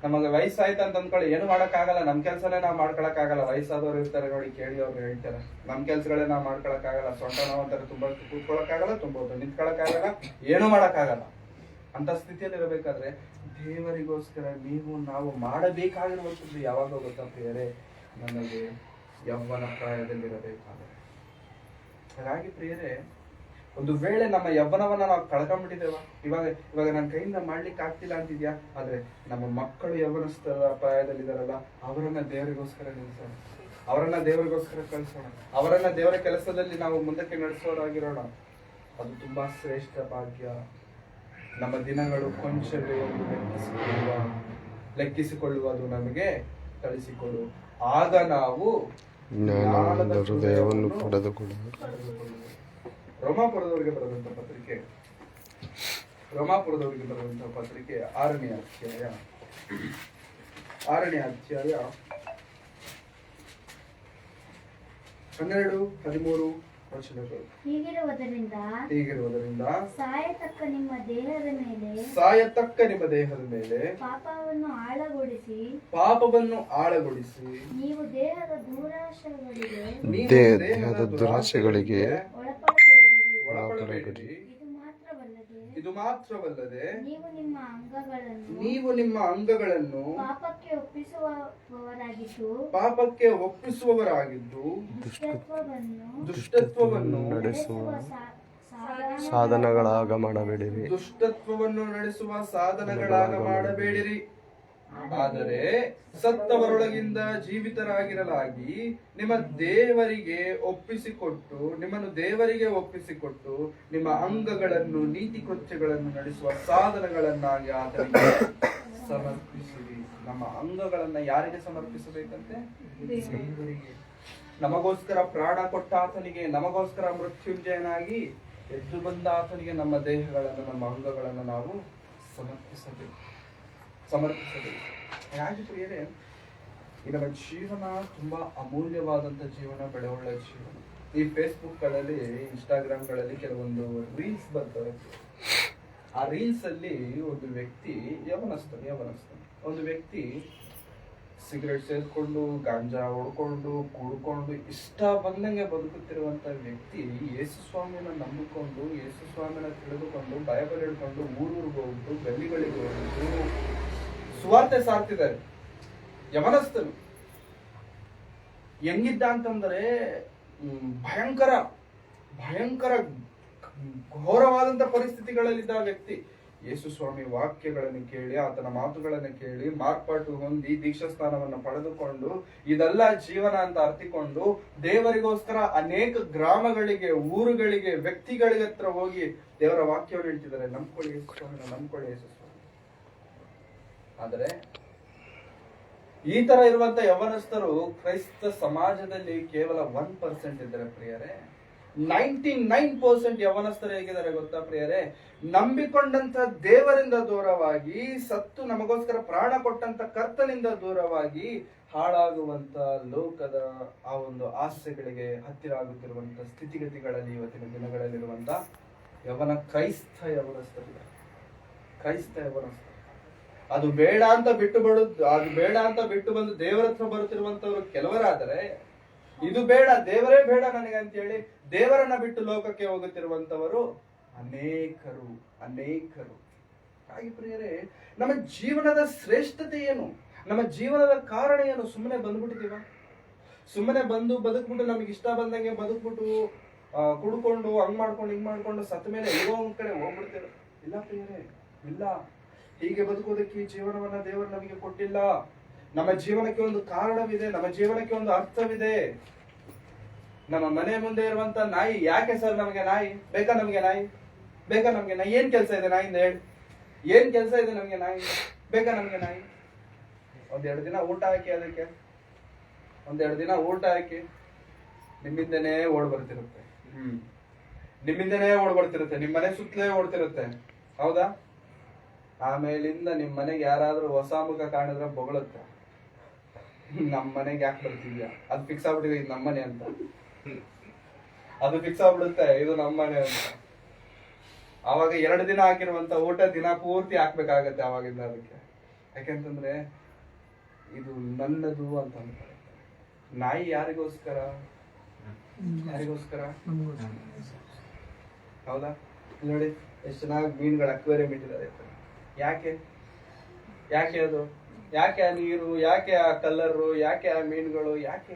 ನಮಗೆ ವಯಸ್ಸಾಯ್ತು ಅಂತ ಅಂದ್ಕೊಳ್ಳಿ, ಏನು ಮಾಡಕ್ಕಾಗಲ್ಲ, ನಮ್ ಕೆಲ್ಸನೇ ನಾವ್ ಮಾಡ್ಕೊಳಕ್ಕಾಗಲ್ಲ. ವಯಸ್ಸಾದವ್ರು ಇರ್ತಾರೆ ನೋಡಿ, ಕೇಳಿ ಅವ್ರು ಹೇಳ್ತಾರೆ, ನಮ್ ಕೆಲ್ಸಗಳೇ ನಾವ್ ಮಾಡ್ಕೊಳಕ್ಕಾಗಲ್ಲ, ಸೊಂಟ ನೋವು ಅಂತಾರೆ, ತುಂಬಾ ಕೂತ್ಕೊಳಕ್ಕಾಗಲ್ಲ, ತುಂಬ ನಿಂತ್ಕೊಳಕ್ಕಾಗಲ್ಲ, ಏನು ಮಾಡಕ್ಕಾಗಲ್ಲ. ಅಂತ ಸ್ಥಿತಿಯಲ್ಲಿ ಇರಬೇಕಾದ್ರೆ ದೇವರಿಗೋಸ್ಕರ ನಾವು ಮಾಡಬೇಕಾಗಿರುವಂಥದ್ದು ಯಾವಾಗ ಗೊತ್ತಾ ಪ್ರಿಯರೇ? ನಮಗೆ ಯೌವನ ಪ್ರಾಯದಲ್ಲಿರಬೇಕಾದ್ರೆ. ಹಾಗಾಗಿ ಪ್ರಿಯರೇ, ಒಂದು ವೇಳೆ ನಮ್ಮ ಯೌವನವನ್ನ ನಾವು ಕಳ್ಕೊಂಡ್ಬಿಟ್ಟಿದ್ದೇವ, ಇವಾಗ ನನ್ನ ಕೈಯಿಂದ ಮಾಡ್ಲಿಕ್ಕೆ ಆಗ್ತಿಲ್ಲ ಅಂತಿದ್ಯಾ, ಆದ್ರೆ ನಮ್ಮ ಮಕ್ಕಳು ಯೌವನಸ್ಥರ ಪ್ರಾಯದಲ್ಲಿದ್ದಾರಲ್ಲ, ಅವರನ್ನ ದೇವರಿಗೋಸ್ಕರ ನಿಲ್ಲಿಸೋಣ, ಅವರನ್ನ ದೇವರಿಗೋಸ್ಕರ ಕಳಿಸೋಣ, ಅವರನ್ನ ದೇವರ ಕೆಲಸದಲ್ಲಿ ನಾವು ಮುಂದಕ್ಕೆ ನಡೆಸೋರಾಗಿರೋಣ. ಅದು ತುಂಬಾ ಶ್ರೇಷ್ಠ ಭಾಗ್ಯ. ನಮ್ಮ ದಿನಗಳು ಕೊಂಚವೇ ಎಂದು ಲೆಕ್ಕಿಸಿಕೊಳ್ಳುವುದು ನಮಗೆ ಕಳಿಸಿಕೊಡು, ಆಗ ನಾವು ಜ್ಞಾನದ ಹೃದಯವನ್ನು ಪಡೆದುಕೊಳ್ಳುವುದು. ರೋಮಾಪುರದವರಿಗೆ ಬರೆದಂತ ಪತ್ರಿಕೆ 6ನೇ ಅಧ್ಯಾಯ 6ನೇ 12, 13 ವಚನಗಳು. ಹೀಗಿರುವುದರಿಂದ ಸಾಯತಕ್ಕ ನಿಮ್ಮ ದೇಹದ ಮೇಲೆ ಪಾಪವನ್ನು ಆಳಗೊಳಿಸಿ ನೀವು ದೇಹದ ದುರಾಶೆಗಳಿಗೆ ಒಳಪಡಬೇಡಿರಿ. ಇದು ಮಾತ್ರವಲ್ಲದೆ ನೀವು ನಿಮ್ಮ ಅಂಗಗಳನ್ನು ಪಾಪಕ್ಕೆ ಒಪ್ಪಿಸುವವರಾಗಿದ್ದು ದುಷ್ಟತ್ವವನ್ನು ನಡೆಸುವ ಸಾಧನಗಳಾಗ ಮಾಡಬೇಡಿರಿ. ಆದರೆ ಸತ್ತವರೊಳಗಿಂದ ಜೀವಿತರಾಗಿರಲಾಗಿ ನಿಮ್ಮನ್ನು ದೇವರಿಗೆ ಒಪ್ಪಿಸಿಕೊಟ್ಟು ನಿಮ್ಮ ಅಂಗಗಳನ್ನು ನೀತಿ ಕೃತ್ಯಗಳನ್ನು ನಡೆಸುವ ಸಾಧನಗಳನ್ನಾಗಿ ಆತನಿಗೆ ಸಮರ್ಪಿಸಿರಿ. ನಮ್ಮ ಅಂಗಗಳನ್ನ ಯಾರಿಗೆ ಸಮರ್ಪಿಸಬೇಕಂತೆ? ದೇವರಿಗೆ. ನಮಗೋಸ್ಕರ ಪ್ರಾಣ ಕೊಟ್ಟ ಆತನಿಗೆ, ನಮಗೋಸ್ಕರ ಮೃತ್ಯುಂಜಯನಾಗಿ ಎದ್ದು ಬಂದ ಆತನಿಗೆ ನಮ್ಮ ದೇಹಗಳನ್ನು, ನಮ್ಮ ಅಂಗಗಳನ್ನು ನಾವು ಸಮರ್ಪಿಸಬೇಕು. ಯಾಕೆ ಪ್ರಿಯರೇ, ಈ ನಮ್ಮ ಜೀವನ ತುಂಬಾ ಅಮೂಲ್ಯವಾದಂತ ಜೀವನ, ಬೆಳೆಯುಳ್ಳ ಜೀವನ. ಈ ಫೇಸ್ಬುಕ್ ಗಳಲ್ಲಿ, ಇನ್ಸ್ಟಾಗ್ರಾಮ್ ಗಳಲ್ಲಿ ಕೆಲವೊಂದು ರೀಲ್ಸ್ ಬರ್ತವೆ. ಆ ರೀಲ್ಸ್ ಅಲ್ಲಿ ಒಂದು ವ್ಯಕ್ತಿ ಒಂದು ವ್ಯಕ್ತಿ ಸಿಗರೆಟ್ ಸೇರ್ಕೊಂಡು, ಗಾಂಜಾ ಹೊಡ್ಕೊಂಡು, ಕುಡ್ಕೊಂಡು, ಇಷ್ಟ ಬಂದಂಗೆ ಬದುಕುತ್ತಿರುವಂತ ವ್ಯಕ್ತಿ ಯೇಸು ಸ್ವಾಮಿನ ನಂಬಿಕೊಂಡು, ಯೇಸು ಸ್ವಾಮಿನ ತಿಳಿದುಕೊಂಡು, ಬೈಬಲ್ ಹಿಡ್ಕೊಂಡು ಊರೂರಿಗೆ ಹೋಗ್ಬಿಟ್ಟು, ಗಲ್ಲಿಗಳಿಗೆ ಹೋಗ್ಬಿಟ್ಟು ಸುವಾರ್ತೆ ಸಾರ್ತಿದ್ದಾರೆ. ಯವನಸ್ಥನು ಹೆಂಗಿದ್ದ ಅಂತಂದ್ರೆ ಭಯಂಕರ ಘೋರವಾದಂತ ಪರಿಸ್ಥಿತಿಗಳಲ್ಲಿದ್ದ ವ್ಯಕ್ತಿ ಯೇಸು ಸ್ವಾಮಿ ವಾಕ್ಯಗಳನ್ನು ಕೇಳಿ, ಆತನ ಮಾತುಗಳನ್ನು ಕೇಳಿ, ಮಾರ್ಪಾಟು ಹೊಂದಿ, ದೀಕ್ಷಾ ಸ್ಥಾನವನ್ನು ಪಡೆದುಕೊಂಡು, ಇದೆಲ್ಲ ಜೀವನ ಅಂತ ಅರ್ಥಿಕೊಂಡು, ದೇವರಿಗೋಸ್ಕರ ಅನೇಕ ಗ್ರಾಮಗಳಿಗೆ, ಊರುಗಳಿಗೆ, ವ್ಯಕ್ತಿಗಳಿಗೆ ಹತ್ರ ಹೋಗಿ ದೇವರ ವಾಕ್ಯವನ್ನು ಹೇಳ್ತಿದ್ದಾರೆ, ನಂಬ್ಕೊಳ್ಳಿ ಯೇಸು ಸ್ವಾಮಿನ, ನಂಬ್ಕೊಳ್ಳಿ ಯೇಸು ಸ್ವಾಮಿ. ಆದರೆ ಈ ತರ ಇರುವಂತ ಯವನಸ್ಥರು ಕ್ರೈಸ್ತ ಸಮಾಜದಲ್ಲಿ ಕೇವಲ 1% ಇದ್ದಾರೆ ಪ್ರಿಯರೇ. 99% ಯವನಸ್ಥರು ಹೇಗಿದ್ದಾರೆ ಗೊತ್ತಾ ಪ್ರಿಯರೇ? ನಂಬಿಕೊಂಡಂತ ದೇವರಿಂದ ದೂರವಾಗಿ, ಸತ್ತು ನಮಗೋಸ್ಕರ ಪ್ರಾಣ ಕೊಟ್ಟಂತ ಕರ್ತನಿಂದ ದೂರವಾಗಿ, ಹಾಳಾಗುವಂತ ಲೋಕದ ಆ ಒಂದು ಆಸೆಗಳಿಗೆ ಹತ್ತಿರ ಆಗುತ್ತಿರುವಂತ ಸ್ಥಿತಿಗತಿಗಳಲ್ಲಿ ಇವತ್ತಿನ ದಿನಗಳಲ್ಲಿರುವಂತ ಕ್ರೈಸ್ತ ಯವನಸ್ಥರು. ಅದು ಬೇಡ ಅಂತ ಬಿಟ್ಟು ಬಂದು ದೇವರ ಹತ್ರ ಬರುತ್ತಿರುವಂತವ್ರು ಕೆಲವರಾದರೆ, ಇದು ಬೇಡ, ದೇವರೇ ಬೇಡ ನನಗೆ ಅಂತ ಹೇಳಿ ದೇವರನ್ನ ಬಿಟ್ಟು ಲೋಕಕ್ಕೆ ಹೋಗುತ್ತಿರುವಂತವರು ಅನೇಕರು. ಹಾಗೆ ಪ್ರಿಯರೇ, ನಮ್ಮ ಜೀವನದ ಶ್ರೇಷ್ಠತೆ ಏನು? ನಮ್ಮ ಜೀವನದ ಕಾರಣ ಏನು? ಸುಮ್ಮನೆ ಬಂದ್ಬಿಟ್ಟಿದೀವ? ಸುಮ್ಮನೆ ಬಂದು ಬದುಕ್ಬಿಟ್ಟು, ನಮಗೆ ಇಷ್ಟ ಬಂದಂಗೆ ಬದುಕ್ಬಿಟ್ಟು, ಕುಡ್ಕೊಂಡು, ಹಂಗ್ ಮಾಡ್ಕೊಂಡು, ಹಿಂಗ್ ಮಾಡ್ಕೊಂಡು ಸತ್ತ ಮೇಲೆ ಎಲ್ಲೋ ಒಂದ್ ಕಡೆ ಹೋಗ್ಬಿಡ್ತೇವೆ? ಇಲ್ಲ ಪ್ರಿಯರೇ, ಇಲ್ಲ. ಹೀಗೆ ಬದುಕೋದಕ್ಕೆ ಈ ಜೀವನವನ್ನ ದೇವರು ನಮಗೆ ಕೊಟ್ಟಿಲ್ಲ. ನಮ್ಮ ಜೀವನಕ್ಕೆ ಒಂದು ಕಾರಣವಿದೆ, ನಮ್ಮ ಜೀವನಕ್ಕೆ ಒಂದು ಅರ್ಥವಿದೆ. ನಮ್ಮ ಮನೆ ಮುಂದೆ ಇರುವಂತ ನಾಯಿ, ಯಾಕೆ ಸರ್ ನಮಗೆ ನಾಯಿ ಬೇಕಾ? ನಮಗೆ ನಾಯಿ ಏನ್ ಕೆಲಸ ಇದೆ ನಾಯಿಂದ? ಹೇಳಿ, ಏನ್ ಕೆಲಸ ಇದೆ ನಮ್ಗೆ ನಾಯಿ ಬೇಕಾ? ನಮ್ಗೆ ನಾಯಿ ಒಂದೆರಡು ದಿನ ಊಟ ಹಾಕಿ, ಅದಕ್ಕೆ ಒಂದೆರಡು ದಿನ ಊಟ ಹಾಕಿ, ನಿಮ್ಮಿಂದನೇ ಓಡ್ ಬರ್ತಿರುತ್ತೆ. ನಿಮ್ ಮನೆ ಸುತ್ತಲೇ ಓಡ್ತಿರುತ್ತೆ, ಹೌದಾ? ಆಮೇಲಿಂದ ನಿಮ್ ಮನೆಗೆ ಯಾರಾದ್ರೂ ಹೊಸ ಮುಖ ಕಾಣಿದ್ರೆ ಬೊಗಳುತ್ತೆ, ನಮ್ ಮನೆಗೆ ಯಾಕೆ ಬರ್ತಿದ್ಯಾ? ಅದು ಫಿಕ್ಸ್ ಆಗ್ಬಿಟ್ಟಿದೆ, ಇದು ನಮ್ಮನೆ ಅಂತ. ಅದು ಫಿಕ್ಸ್ ಆಗ್ಬಿಡುತ್ತೆ, ಇದು ನಮ್ಮನೆ ಅಂತ. ಅವಾಗ 2 ದಿನ ಹಾಕಿರುವಂತ ಊಟ ದಿನ ಪೂರ್ತಿ ಹಾಕ್ಬೇಕಾಗತ್ತೆ ಅವಾಗಿಂದ ಅದಕ್ಕೆ. ಯಾಕೆಂತಂದ್ರೆ ಇದು ನನ್ನದು ಅಂತ ಅಂತಾರೆ. ನಾಯಿ ಯಾರಿಗೋಸ್ಕರ? ಹೌದಾ? ನೋಡಿ ಎಷ್ಟು ಚೆನ್ನಾಗಿ ಮೀನುಗಳು ಅಕ್ವೇರಿಯಂ ಇಟ್ಟಿದ್ದಾರೆ. ಯಾಕೆ ಅದು? ಯಾಕೆ ಆ ನೀರು? ಯಾಕೆ ಆ ಕಲರು? ಯಾಕೆ ಆ ಮೀನುಗಳು? ಯಾಕೆ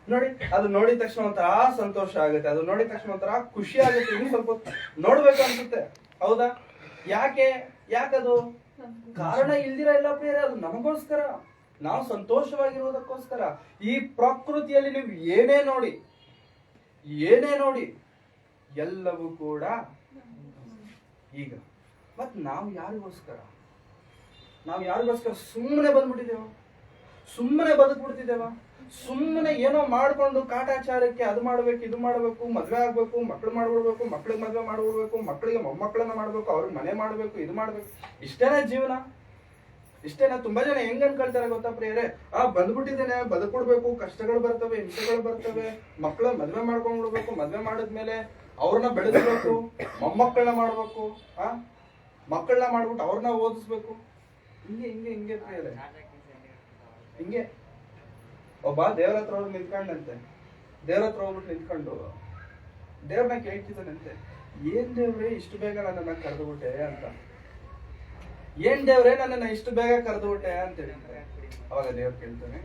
ನೋಡಿ, ಅದು ನೋಡಿದ ತಕ್ಷಣ ಒಂಥರ ಸಂತೋಷ ಆಗುತ್ತೆ, ಅದು ನೋಡಿದ ತಕ್ಷಣ ಒಂಥರ ಖುಷಿ ಆಗುತ್ತೆ, ಇನ್ನು ಸ್ವಲ್ಪ ನೋಡ್ಬೇಕು ಅನ್ಸುತ್ತೆ, ಹೌದಾ? ಯಾಕದು? ಕಾರಣ ಇಲ್ದಿರ ಇಲ್ಲ ಪ್ರಿಯರೇ, ಅದು ನಮಗೋಸ್ಕರ, ನಾವು ಸಂತೋಷವಾಗಿರುವುದಕ್ಕೋಸ್ಕರ. ಈ ಪ್ರಕೃತಿಯಲ್ಲಿ ನೀವು ಏನೇ ನೋಡಿ ಎಲ್ಲವೂ ಕೂಡ ಈಗ. ಮತ್ ನಾವು ಯಾರಿಗೋಸ್ಕರ ಸುಮ್ಮನೆ ಬಂದ್ಬಿಟ್ಟಿದ್ದೇವ? ಸುಮ್ಮನೆ ಬದುಕ್ಬಿಡ್ತಿದ್ದೇವ? ಸುಮ್ಮನೆ ಏನೋ ಮಾಡ್ಕೊಂಡು ಕಾಟಾಚಾರಕ್ಕೆ ಅದು ಮಾಡ್ಬೇಕು, ಇದು ಮಾಡ್ಬೇಕು, ಮದ್ವೆ ಆಗ್ಬೇಕು, ಮಕ್ಳು ಮಾಡ್ಬಿಡ್ಬೇಕು, ಮಕ್ಳಿಗೆ ಮದ್ವೆ ಮಾಡ್ಬಿಡ್ಬೇಕು, ಮಕ್ಳಿಗೆ ಮೊಮ್ಮಕ್ಕಳನ್ನ ಮಾಡ್ಬೇಕು, ಅವ್ರಿಗೆ ಮನೆ ಮಾಡ್ಬೇಕು, ಇದು ಮಾಡ್ಬೇಕು, ಇಷ್ಟೇನೇ ಜೀವನ? ಇಷ್ಟೇನಾ? ತುಂಬಾ ಜನ ಹೆಂಗ್ ಅನ್ಕೊಳ್ತಾರೆ ಗೊತ್ತಾ ಪ್ರಿಯರೇ, ಬಂದ್ಬಿಟ್ಟಿದ್ದೇನೆ, ಬದುಕೊಡ್ಬೇಕು, ಕಷ್ಟಗಳು ಬರ್ತವೆ, ಹಿಂಸೆಗಳು ಬರ್ತವೆ, ಮಕ್ಕಳ ಮದ್ವೆ ಮಾಡ್ಕೊಂಡ್ಬಿಡ್ಬೇಕು, ಮದ್ವೆ ಮಾಡಿದ್ಮೇಲೆ ಅವ್ರನ್ನ ಬೆಳೆಸ್ಬೇಕು, ಮೊಮ್ಮಕ್ಕಳನ್ನ ಮಾಡ್ಬೇಕು, ಮಕ್ಕಳನ್ನ ಮಾಡ್ಬಿಟ್ಟು ಅವ್ರನ್ನ ಓದಿಸ್ಬೇಕು. ಹಿಂಗೆ ಹಿಂಗೆ ಹಿಂಗೆ ಪ್ರಿಯರೇ, ಹಿಂಗೆ ಒಬ್ಬ ದೇವ್ರ ಹತ್ರ ಹೋಗಿ ನಿಂತ್ಕೊಂಡಂತೆ, ದೇವ್ರ ಹತ್ರ ಹೋಗ್ಬಿಟ್ಟು ನಿಂತ್ಕೊಂಡು ದೇವ್ರನ್ನ ಕೇಳ್ತಿದ್ದಾನಂತೆ, ಏನ್ ದೇವ್ರೆ ಇಷ್ಟು ಬೇಗ ನನ್ನನ್ನ ಕರೆದುಬಿಟ್ಟೆ ಅಂತ. ಏನ್ ದೇವ್ರೆ ನನ್ನನ್ನ ಇಷ್ಟು ಬೇಗ ಕರೆದುಬಿಟ್ಟೆ ಅಂತ ಹೇಳ್ತಾರೆ. ಅವಾಗ ದೇವ್ರು ಕೇಳ್ತಾನೆ,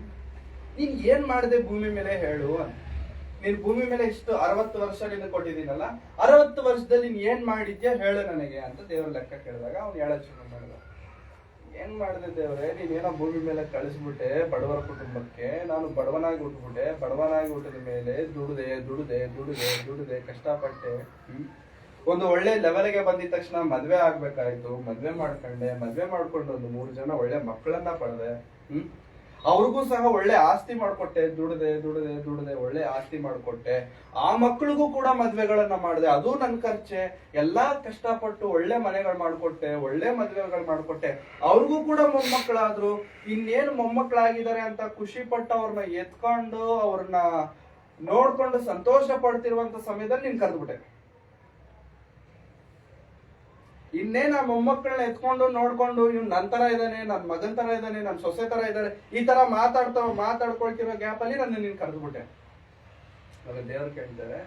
ನೀನ್ ಏನ್ ಮಾಡಿದೆ ಭೂಮಿ ಮೇಲೆ ಹೇಳು ಅಂತ. ನೀನ್ ಭೂಮಿ ಮೇಲೆ ಇಷ್ಟು 60 ವರ್ಷ ನಿನ್ನ ಕೊಟ್ಟಿದ್ದೀನಲ್ಲ, 60 ವರ್ಷದಲ್ಲಿ ನೀನ್ ಏನ್ ಮಾಡಿದ್ಯಾ ಹೇಳು ನನಗೆ ಅಂತ ದೇವ್ರ ಲೆಕ್ಕ ಕೇಳಿದಾಗ ಅವ್ನು ಹೇಳಕ್ ಶುರು ಮಾಡಿದ. ಏನ್ ಮಾಡಿದೆ ದೇವ್ರೆ, ನೀನೇನೋ ಭೂಮಿ ಮೇಲೆ ಕಳಿಸ್ಬಿಟ್ಟೆ ಬಡವರ ಕುಟುಂಬಕ್ಕೆ, ನಾನು ಬಡವನಾಗಿ ಹುಟ್ಟುಬಿಟ್ಟೆ, ಬಡವನಾಗಿ ಹುಟ್ಟಿದ ಮೇಲೆ ದುಡಿದೆ ದುಡಿದೆ ದುಡಿದೆ ದುಡಿದೆ ಕಷ್ಟಪಟ್ಟೆ, ಒಂದು ಒಳ್ಳೆ ಲೆವೆಲ್ಗೆ ಬಂದಿದ ತಕ್ಷಣ ಮದ್ವೆ ಆಗ್ಬೇಕಾಯ್ತು, ಮದ್ವೆ ಮಾಡ್ಕೊಂಡೆ, ಮದ್ವೆ ಮಾಡ್ಕೊಂಡು ಒಂದು 3 ಜನ ಒಳ್ಳೆ ಮಕ್ಕಳನ್ನ ಪಡೆದೆ, ಅವ್ರಿಗೂ ಸಹ ಒಳ್ಳೆ ಆಸ್ತಿ ಮಾಡ್ಕೊಟ್ಟೆ, ದುಡಿದೆ ದುಡಿದೆ ದುಡಿದೆ ಒಳ್ಳೆ ಆಸ್ತಿ ಮಾಡ್ಕೊಟ್ಟೆ, ಆ ಮಕ್ಕಳಿಗೂ ಕೂಡ ಮದ್ವೆಗಳನ್ನ ಮಾಡಿದೆ, ಅದು ನನ್ ಖರ್ಚೆ, ಎಲ್ಲಾ ಕಷ್ಟಪಟ್ಟು ಒಳ್ಳೆ ಮನೆಗಳು ಮಾಡ್ಕೊಟ್ಟೆ, ಒಳ್ಳೆ ಮದ್ವೆಗಳು ಮಾಡ್ಕೊಟ್ಟೆ, ಅವ್ರಿಗೂ ಕೂಡ ಮೊಮ್ಮಕ್ಕಳಾದ್ರು, ಇನ್ನೇನು ಮೊಮ್ಮಕ್ಕಳಾಗಿದ್ದಾರೆ ಅಂತ ಖುಷಿ ಪಟ್ಟು ಅವ್ರನ್ನ ಎತ್ಕೊಂಡು ಅವ್ರನ್ನ ನೋಡ್ಕೊಂಡು ಸಂತೋಷ ಪಡ್ತಿರುವಂತ ಸಮಯದಲ್ಲಿ ನೀನ್ ಕರೆದ್ಬಿಟ್ಟೆ. ಇನ್ನೇನ ಮೊಮ್ಮಕ್ಕಳನ್ನ ಎತ್ಕೊಂಡು ನೋಡ್ಕೊಂಡು ಇವ್ನು ನನ್ ತರ ಇದ್ದಾನೆ, ನನ್ ಮಗನ್ ತರ ಇದ್ದಾನೆ, ನನ್ ಸೊಸೆ ತರ ಇದ್ದಾನೆ, ಈ ತರ ಮಾತಾಡ್ಕೊಳ್ತಿರೋ ಗ್ಯಾಪ್ ಅಲ್ಲಿ ನನ್ನ ನೀನ್ ಕರೆದ್ಬಿಟ್ಟೆ. ಅವಾಗ ದೇವ್ರು ಕೇಳ್ತಾರೆ,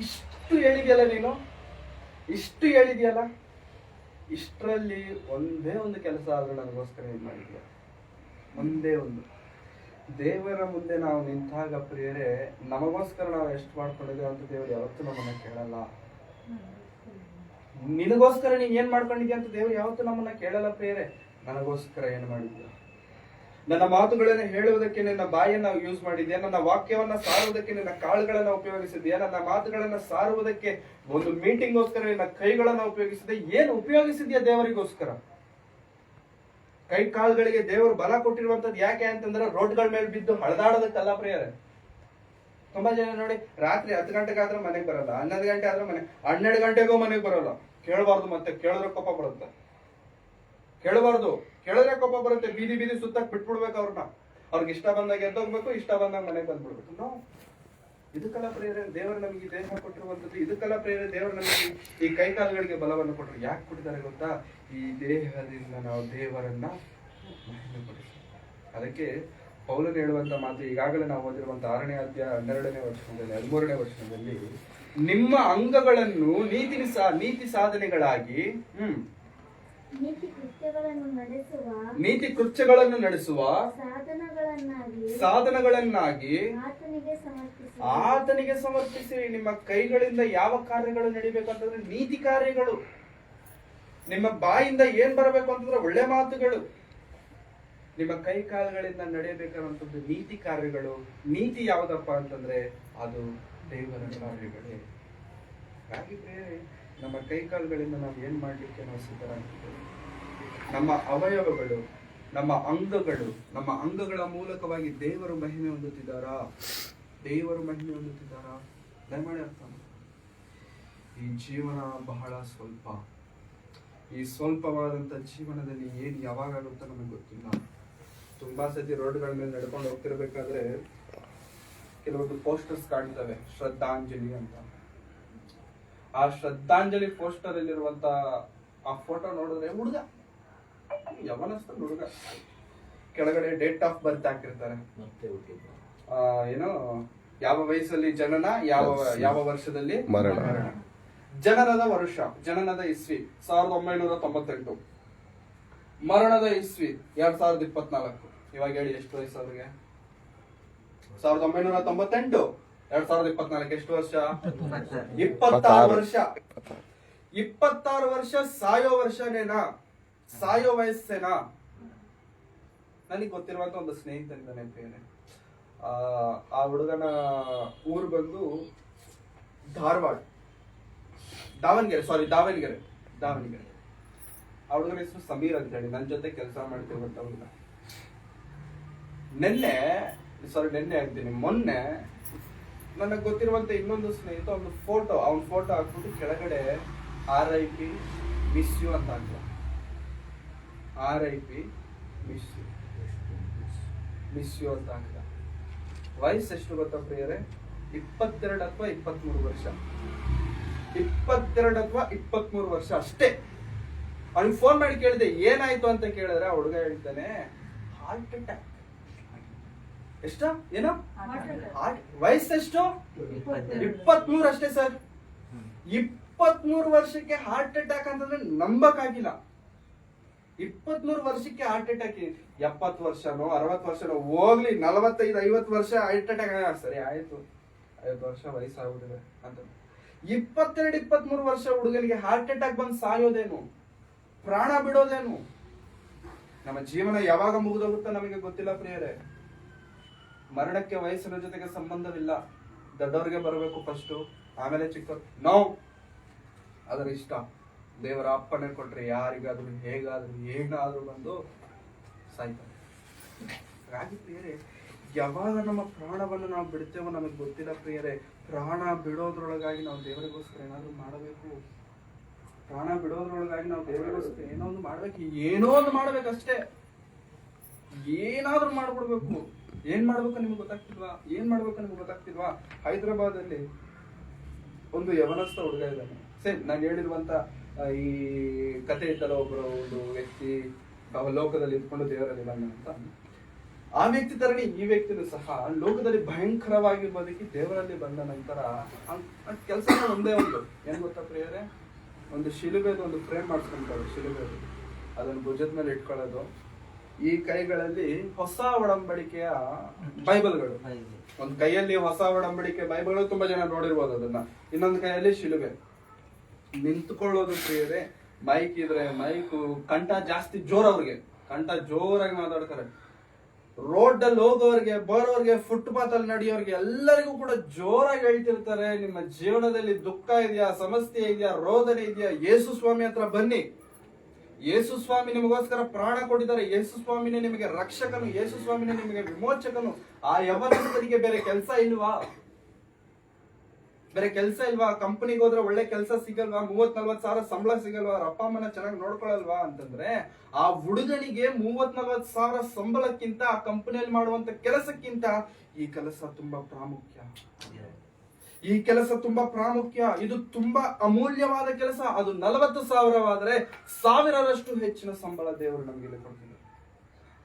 ಇಷ್ಟು ಹೇಳಿದ್ಯಲ್ಲ ನೀನು, ಇಷ್ಟು ಹೇಳಿದ್ಯಲ್ಲ, ಇಷ್ಟರಲ್ಲಿ ಒಂದೇ ಒಂದು ಕೆಲಸ ಆದ್ರೂ ನನಗೋಸ್ಕರ ಏನ್ ಮಾಡಿದ್ಯ? ಒಂದೇ ಒಂದು. ದೇವರ ಮುಂದೆ ನಾವು ನಿಂತಾಗ ಪ್ರಿಯರೇ, ನಮಗೋಸ್ಕರ ನಾವು ಎಷ್ಟು ಮಾಡ್ಕೊಂಡಿದ್ದೇವೆ ಅಂತ ದೇವರು ಯಾವತ್ತೂ ನಮ್ಮನ್ನ ಕೇಳಲ್ಲ. ನಿನಗೋಸ್ಕರ ನೀನ್ ಏನ್ ಮಾಡ್ಕೊಂಡಿದ್ಯಾ ಅಂತ ದೇವ್ರು ಯಾವತ್ತೂ ನಮ್ಮನ್ನ ಕೇಳಲ್ಲ ಪ್ರಿಯರೇ. ನನಗೋಸ್ಕರ ಏನ್ ಮಾಡಿದ್ಯಾ? ನನ್ನ ಮಾತುಗಳನ್ನ ಹೇಳುವುದಕ್ಕೆ ನಿನ್ನ ಬಾಯನ್ನ ಯೂಸ್ ಮಾಡಿದ್ಯಾ? ನನ್ನ ವಾಕ್ಯವನ್ನ ಸಾರುವುದಕ್ಕೆ ನಿನ್ನ ಕಾಳುಗಳನ್ನ ಉಪಯೋಗಿಸಿದ್ಯಾ? ನನ್ನ ಮಾತುಗಳನ್ನ ಸಾರುವುದಕ್ಕೆ ಒಂದು ಮೀಟಿಂಗ್ಗೋಸ್ಕರ ನಿನ್ನ ಕೈಗಳನ್ನ ಉಪಯೋಗಿಸಿದ್ಯಾ? ಏನು ಉಪಯೋಗಿಸಿದ್ಯಾ ದೇವರಿಗೋಸ್ಕರ? ಕೈ ಕಾಳುಗಳಿಗೆ ದೇವರು ಬಲ ಕೊಟ್ಟಿರುವಂತದ್ದು ಯಾಕೆ ಅಂತಂದ್ರೆ ರೋಡ್ಗಳ ಮೇಲೆ ಬಿದ್ದು ಹಳದಾಡೋದಕ್ಕಲ್ಲ ಪ್ರಿಯರೇ. ತುಂಬಾ ಜನ ನೋಡಿ, ರಾತ್ರಿ 10 ಗಂಟೆಗೆ ಆದ್ರೆ ಮನೆಗೆ ಬರಲ್ಲ, 11 ಗಂಟೆ ಆದ್ರೆ 12 ಗಂಟೆಗೂ ಮನೆಗೆ ಬರಲ್ಲ. ಕೇಳಬಾರ್ದು, ಮತ್ತೆ ಕೇಳಿದ್ರೆ ಕೋಪ ಬರುತ್ತೆ. ಕೇಳಬಾರ್ದು, ಕೇಳಿದ್ರೆ ಕೋಪ ಬರುತ್ತೆ. ಬೀದಿ ಬೀದಿ ಸುತ್ತಕ್ ಬಿಟ್ಬಿಡ್ಬೇಕು ಅವ್ರನ್ನ. ಅವ್ರಿಗೆ ಇಷ್ಟ ಬಂದಾಗ ಎದ್ದೋಗ್ಬೇಕು, ಇಷ್ಟ ಬಂದಾಗ ಮನೆಗೆ ಬಂದ್ಬಿಡ್ಬೇಕು. ನಾವು ಇದಕ್ಕೆಲ್ಲ ಪ್ರೇರಣೆ ದೇವರು ನಮಗೆ ದೇಹ ಕೊಟ್ಟಿರುವಂತದ್ದು. ಇದಕ್ಕೆಲ್ಲ ಪ್ರೇರಣೆ ದೇವರು ನಮಗೆ ಈ ಕೈ ಕಾಲುಗಳಿಗೆ ಬಲವನ್ನು ಕೊಟ್ಟರು. ಯಾಕೆ ಕೊಟ್ಟಿದ್ದಾರೆ ಗೊತ್ತಾ? ಈ ದೇಹದಿಂದ ನಾವು ದೇವರನ್ನ ಮಹಿಮೆಪಡಿಸಿ. ಅದಕ್ಕೆ ಪೌಲನು ಹೇಳುವಂತ ಮಾತು ಈಗಾಗಲೇ ನಾವು ಓದಿರುವಂತ 6ನೇ ಅಧ್ಯಾಯ 12ನೇ ವಚನದಲ್ಲಿ 13ನೇ ವಚನದಲ್ಲಿ, ನಿಮ್ಮ ಅಂಗಗಳನ್ನು ನೀತಿ ಸಾಧನೆಗಳಾಗಿ ನೀತಿ ಕೃತ್ಯಗಳನ್ನು ನಡೆಸುವ ಸಾಧನಗಳನ್ನಾಗಿ ಆತನಿಗೆ ಸಮರ್ಪಿಸಿ. ನಿಮ್ಮ ಕೈಗಳಿಂದ ಯಾವ ಕಾರ್ಯಗಳು ನಡಿಬೇಕಂತಂದ್ರೆ ನೀತಿ ಕಾರ್ಯಗಳು. ನಿಮ್ಮ ಬಾಯಿಂದ ಏನ್ ಬರಬೇಕು ಅಂತಂದ್ರೆ ಒಳ್ಳೆ ಮಾತುಗಳು. ನಿಮ್ಮ ಕೈ ಕಾಲುಗಳಿಂದ ನಡೆಯಬೇಕಾದಂಥದ್ದು ನೀತಿ ಕಾರ್ಯಗಳು. ನೀತಿ ಯಾವುದಪ್ಪ ಅಂತಂದ್ರೆ ಅದು ದೇವರ ಕಾರ್ಯಗಳೇ. ಹಾಗೆ ಬೇರೆ ನಮ್ಮ ಕೈ ಕಾಲುಗಳಿಂದ ನಾವು ಏನ್ ಮಾಡ್ಲಿಕ್ಕೆ ನಾವು ಸಿದ್ಧರಾಗಿದ್ದೇವೆ. ನಮ್ಮ ಅವಯವಗಳು, ನಮ್ಮ ಅಂಗಗಳ ಮೂಲಕವಾಗಿ ದೇವರು ಮಹಿಮೆ ಹೊಂದುತ್ತಿದ್ದಾರಾ? ದಯಮಾಡಿ ಅರ್ಥ ಮಾಡಿ. ಈ ಜೀವನ ಬಹಳ ಸ್ವಲ್ಪ. ಈ ಸ್ವಲ್ಪವಾದಂತ ಜೀವನದಲ್ಲಿ ಏನ್ ಯಾವಾಗಾಗುತ್ತೋ ನಮಗೆ ಗೊತ್ತಿಲ್ಲ. ತುಂಬಾ ಸತಿ ರೋಡ್ಗಳ ಮೇಲೆ ನಡ್ಕೊಂಡು ಹೋಗ್ತಿರ್ಬೇಕಾದ್ರೆ ಕೆಲವೊಂದು ಪೋಸ್ಟರ್ಸ್ ಕಾಣ್ತವೆ, ಶ್ರದ್ಧಾಂಜಲಿ ಅಂತ. ಆ ಶ್ರದ್ಧಾಂಜಲಿ ಪೋಸ್ಟರ್ ಅಲ್ಲಿರುವಂತ ಆ ಫೋಟೋ ನೋಡಿದ್ರೆ ಹುಡುಗ, ಯವನಸ್ಥ ಹುಡುಗ, ಕೆಳಗಡೆ ಡೇಟ್ ಆಫ್ ಬರ್ತ್ ಹಾಕಿರ್ತಾರೆ. ಏನೋ ಯಾವ ವಯಸ್ಸಲ್ಲಿ ಜನನ, ಯಾವ ವರ್ಷದಲ್ಲಿ ಮರಣ. ಜನನದ ಇಸ್ವಿ 1998, ಮರಣದ ಇಸ್ವಿ 2024. ಇವಾಗ ಹೇಳಿ ಎಷ್ಟು ವಯಸ್ಸು ಅವ್ರಿಗೆ? 1998, 2024 ಎಷ್ಟು ವರ್ಷ? 26 ವರ್ಷ. 26 ವರ್ಷ ಸಾಯೋ ವರ್ಷನೇನಾ? ಸಾಯೋ ವಯಸ್ಸೇನಾ? ನನಗೆ ಗೊತ್ತಿರುವಂತ ಒಂದು ಸ್ನೇಹಿತನಿದ್ದಾನೆ ಬೇರೆ. ಆ ಹುಡುಗನ ಊರು ಬಂದು ದಾವಣಗೆರೆ. ಆ ಹುಡುಗನ ಹೆಸರು ಸಮೀರ್ ಅಂತ ಹೇಳಿ, ನನ್ನ ಜೊತೆ ಕೆಲಸ ಮಾಡ್ತಿರುವಂತ ಹುಡುಗ. ಮೊನ್ನೆ ನನಗೆ ಗೊತ್ತಿರುವಂತ ಇನ್ನೊಂದು ಸ್ನೇಹಿತ ಒಂದು ಫೋಟೋ, ಅವನ ಫೋಟೋ ಹಾಕ್ಬಿಟ್ಟು ಕೆಳಗಡೆ RIP ಮಿಸ್ ಯು ಅಂತ ಹಾಕ್ಲ. RIP ಮಿಸ್ ಯು ಅಂತ ಹಾಕಿದ. ವಯಸ್ಸು ಎಷ್ಟು ಗೊತ್ತಾ ಪ್ರಿಯರೇ? 22 ಅಥವಾ 23 ವರ್ಷ. 22 ಅಥವಾ 23 ವರ್ಷ ಅಷ್ಟೇ. ಅವ್ನಿಗೆ ಫೋನ್ ಮಾಡಿ ಕೇಳಿದೆ ಏನಾಯ್ತು ಅಂತ ಕೇಳಿದ್ರೆ ಆ ಹುಡುಗ ಹೇಳ್ತಾನೆ ಹಾರ್ಟ್ ಅಟ್ಯಾಕ್. ಎಷ್ಟ ಏನೋ ವಯಸ್ಸೆಷ್ಟು? 23 ಅಷ್ಟೇ ಸರ್. 23 ವರ್ಷಕ್ಕೆ ಹಾರ್ಟ್ ಅಟ್ಯಾಕ್ ಅಂತಂದ್ರೆ ನಂಬಕ್ಕಾಗಿಲ್ಲ. 23 ವರ್ಷಕ್ಕೆ ಹಾರ್ಟ್ ಅಟ್ಯಾಕ್. 70 ವರ್ಷನೋ 60 ವರ್ಷನೋ ಹೋಗ್ಲಿ, 45-50 ವರ್ಷ ಹಾರ್ಟ್ ಅಟ್ಯಾಕ್ ಸರಿ ಆಯ್ತು, 50 ವರ್ಷ ವಯಸ್ಸಾಗುದಿದೆ ಅಂತ. 22-23 ವರ್ಷ ಹುಡುಗನಿಗೆ ಹಾರ್ಟ್ ಅಟ್ಯಾಕ್ ಬಂದು ಸಾಯೋದೇನು, ಪ್ರಾಣ ಬಿಡೋದೇನು? ನಮ್ಮ ಜೀವನ ಯಾವಾಗ ಮುಗಿದೋಗುತ್ತೋ ನಮಗೆ ಗೊತ್ತಿಲ್ಲ ಪ್ರಿಯರೇ. ಮರಣಕ್ಕೆ ವಯಸ್ಸಿನ ಜೊತೆಗೆ ಸಂಬಂಧವಿಲ್ಲ. ದೊಡ್ಡವರಿಗೆ ಬರಬೇಕು ಫಸ್ಟ್, ಆಮೇಲೆ ಚಿಕ್ಕವ್ರು. ನಾವು ಅದರ ಇಷ್ಟ. ದೇವರ ಅಪ್ಪಣೆ ಕೊಟ್ರೆ ಯಾರಿಗಾದ್ರೂ ಹೇಗಾದ್ರೂ ಏನಾದ್ರೂ ಬಂದು ಸಾಯ್ತಾರೆ. ಹಾಗಾಗಿ ಪ್ರಿಯರೇ, ಯಾವಾಗ ನಮ್ಮ ಪ್ರಾಣವನ್ನು ನಾವು ಬಿಡ್ತೇವೋ ನಮಗೆ ಗೊತ್ತಿಲ್ಲ ಪ್ರಿಯರೇ. ಪ್ರಾಣ ಬಿಡೋದ್ರೊಳಗಾಗಿ ನಾವು ದೇವರಿಗೋಸ್ಕರ ಏನಾದ್ರು ಮಾಡಬೇಕು. ಪ್ರಾಣ ಬಿಡೋದ್ರೊಳಗಾಗಿ ನಾವು ದೇವರಿಗೋಸ್ಕರ ಏನೋ ಒಂದು ಮಾಡ್ಬೇಕು. ಏನೋ ಒಂದು ಮಾಡ್ಬೇಕಷ್ಟೇ. ಏನಾದ್ರೂ ಮಾಡ್ಬಿಡ್ಬೇಕು. ಏನ್ ಮಾಡ್ಬೇಕು ನಿಮ್ಗೆ ಗೊತ್ತಾಗ್ತಿಲ್ವಾ? ಹೈದರಾಬಾದ್ ಅಲ್ಲಿ ಒಂದು ಯವನಸ್ಥ ಹುಡುಗ ಇದ್ದಾನೆ. ಸೇಮ್ ನಾನು ಹೇಳಿರುವಂತ ಈ ಕತೆ ಇತ್ತಲ್ಲ, ಒಬ್ಬರು ಒಂದು ವ್ಯಕ್ತಿ ಲೋಕದಲ್ಲಿ ಇದ್ಕೊಂಡು ದೇವರಲ್ಲಿ ಬಂದ ಅಂತ. ಆ ವ್ಯಕ್ತಿ ತರನೇ ಈ ವ್ಯಕ್ತಿನೂ ಸಹ ಲೋಕದಲ್ಲಿ ಭಯಂಕರವಾಗಿ ಬದುಕಿ ದೇವರಲ್ಲಿ ಬಂದ ನಂತರ ಕೆಲಸ ಒಂದೇ ಒಂದು ಏನ್ ಗೊತ್ತಾ ಪ್ರಿಯರೇ? ಒಂದು ಶಿಲುಬೆದು ಒಂದು ಫ್ರೇಮ್ ಮಾಡಿಸ್ಕೊಂತಾರೆ. ಶಿಲುಬೆದು ಅದನ್ನು ಭುಜದ ಮೇಲೆ ಇಟ್ಕೊಳ್ಳೋದು. ಈ ಕೈಗಳಲ್ಲಿ ಹೊಸ ಒಡಂಬಡಿಕೆಯ ಬೈಬಲ್ಗಳು. ಒಂದ್ ಕೈಯಲ್ಲಿ ಹೊಸ ಒಡಂಬಡಿಕೆ ಬೈಬಲ್ಗಳು, ತುಂಬಾ ಜನ ನೋಡಿರ್ಬೋದು ಅದನ್ನ. ಇನ್ನೊಂದು ಕೈಯಲ್ಲಿ ಶಿಲುಬೆ. ನಿಂತ್ಕೊಳ್ಳೋದು ಪ್ರಿಯರೇ, ಮೈಕ್ ಇದ್ರೆ ಮೈಕ್, ಕಂಠ ಜಾಸ್ತಿ ಜೋರ್, ಅವ್ರಿಗೆ ಕಂಠ ಜೋರಾಗಿ ಮಾತಾಡ್ತಾರೆ. ರೋಡ್ ಅಲ್ಲಿ ಹೋಗೋರ್ಗೆ, ಬರೋರ್ಗೆ, ಫುಟ್ಪಾತ್ ಅಲ್ಲಿ ನಡೆಯೋರ್ಗೆ ಎಲ್ಲರಿಗೂ ಕೂಡ ಜೋರಾಗಿ ಹೇಳ್ತಿರ್ತಾರೆ, ನಿಮ್ಮ ಜೀವನದಲ್ಲಿ ದುಃಖ ಇದೆಯಾ, ಸಮಸ್ಯೆ ಇದೆಯಾ, ರೋದನೆ ಇದೆಯಾ, ಯೇಸು ಸ್ವಾಮಿ ಹತ್ರ ಬನ್ನಿ. ಯೇಸು ಸ್ವಾಮಿ ನಿಮಗೋಸ್ಕರ ಪ್ರಾಣ ಕೊಟ್ಟಿದ್ದಾರೆ. ಯೇಸು ಸ್ವಾಮಿನೇ ನಿಮಗೆ ರಕ್ಷಕನು, ಯೇಸು ಸ್ವಾಮಿನೇ ನಿಮಗೆ ವಿಮೋಚಕನು. ಆ ಯವನಸ್ಥರಿಗೆ ಬೇರೆ ಕೆಲಸ ಇಲ್ವಾ? ಕಂಪನಿಗೆ ಹೋದ್ರೆ ಒಳ್ಳೆ ಕೆಲಸ ಸಿಗಲ್ವಾ? 30-40 ಸಾವಿರ ಸಂಬಳ ಸಿಗಲ್ವಾ? ಅವ್ರ ಅಪ್ಪ ಅಮ್ಮನ ಚೆನ್ನಾಗಿ ನೋಡ್ಕೊಳಲ್ವಾ ಅಂತಂದ್ರೆ, ಆ ಹುಡುಗನಿಗೆ 30-40 ಸಾವಿರ ಸಂಬಳಕ್ಕಿಂತ, ಆ ಕಂಪನಿಯಲ್ಲಿ ಮಾಡುವಂತ ಕೆಲಸಕ್ಕಿಂತ ಈ ಕೆಲಸ ತುಂಬಾ ಪ್ರಾಮುಖ್ಯ. ಇದು ತುಂಬಾ ಅಮೂಲ್ಯವಾದ ಕೆಲಸ. ಅದು 40 ಸಾವಿರವಾದ್ರೆ 1000ರಷ್ಟು ಹೆಚ್ಚಿನ ಸಂಬಳ ದೇವರು ನಮಗೆ ಕೊಡ್ತಿದ್ದಾರೆ.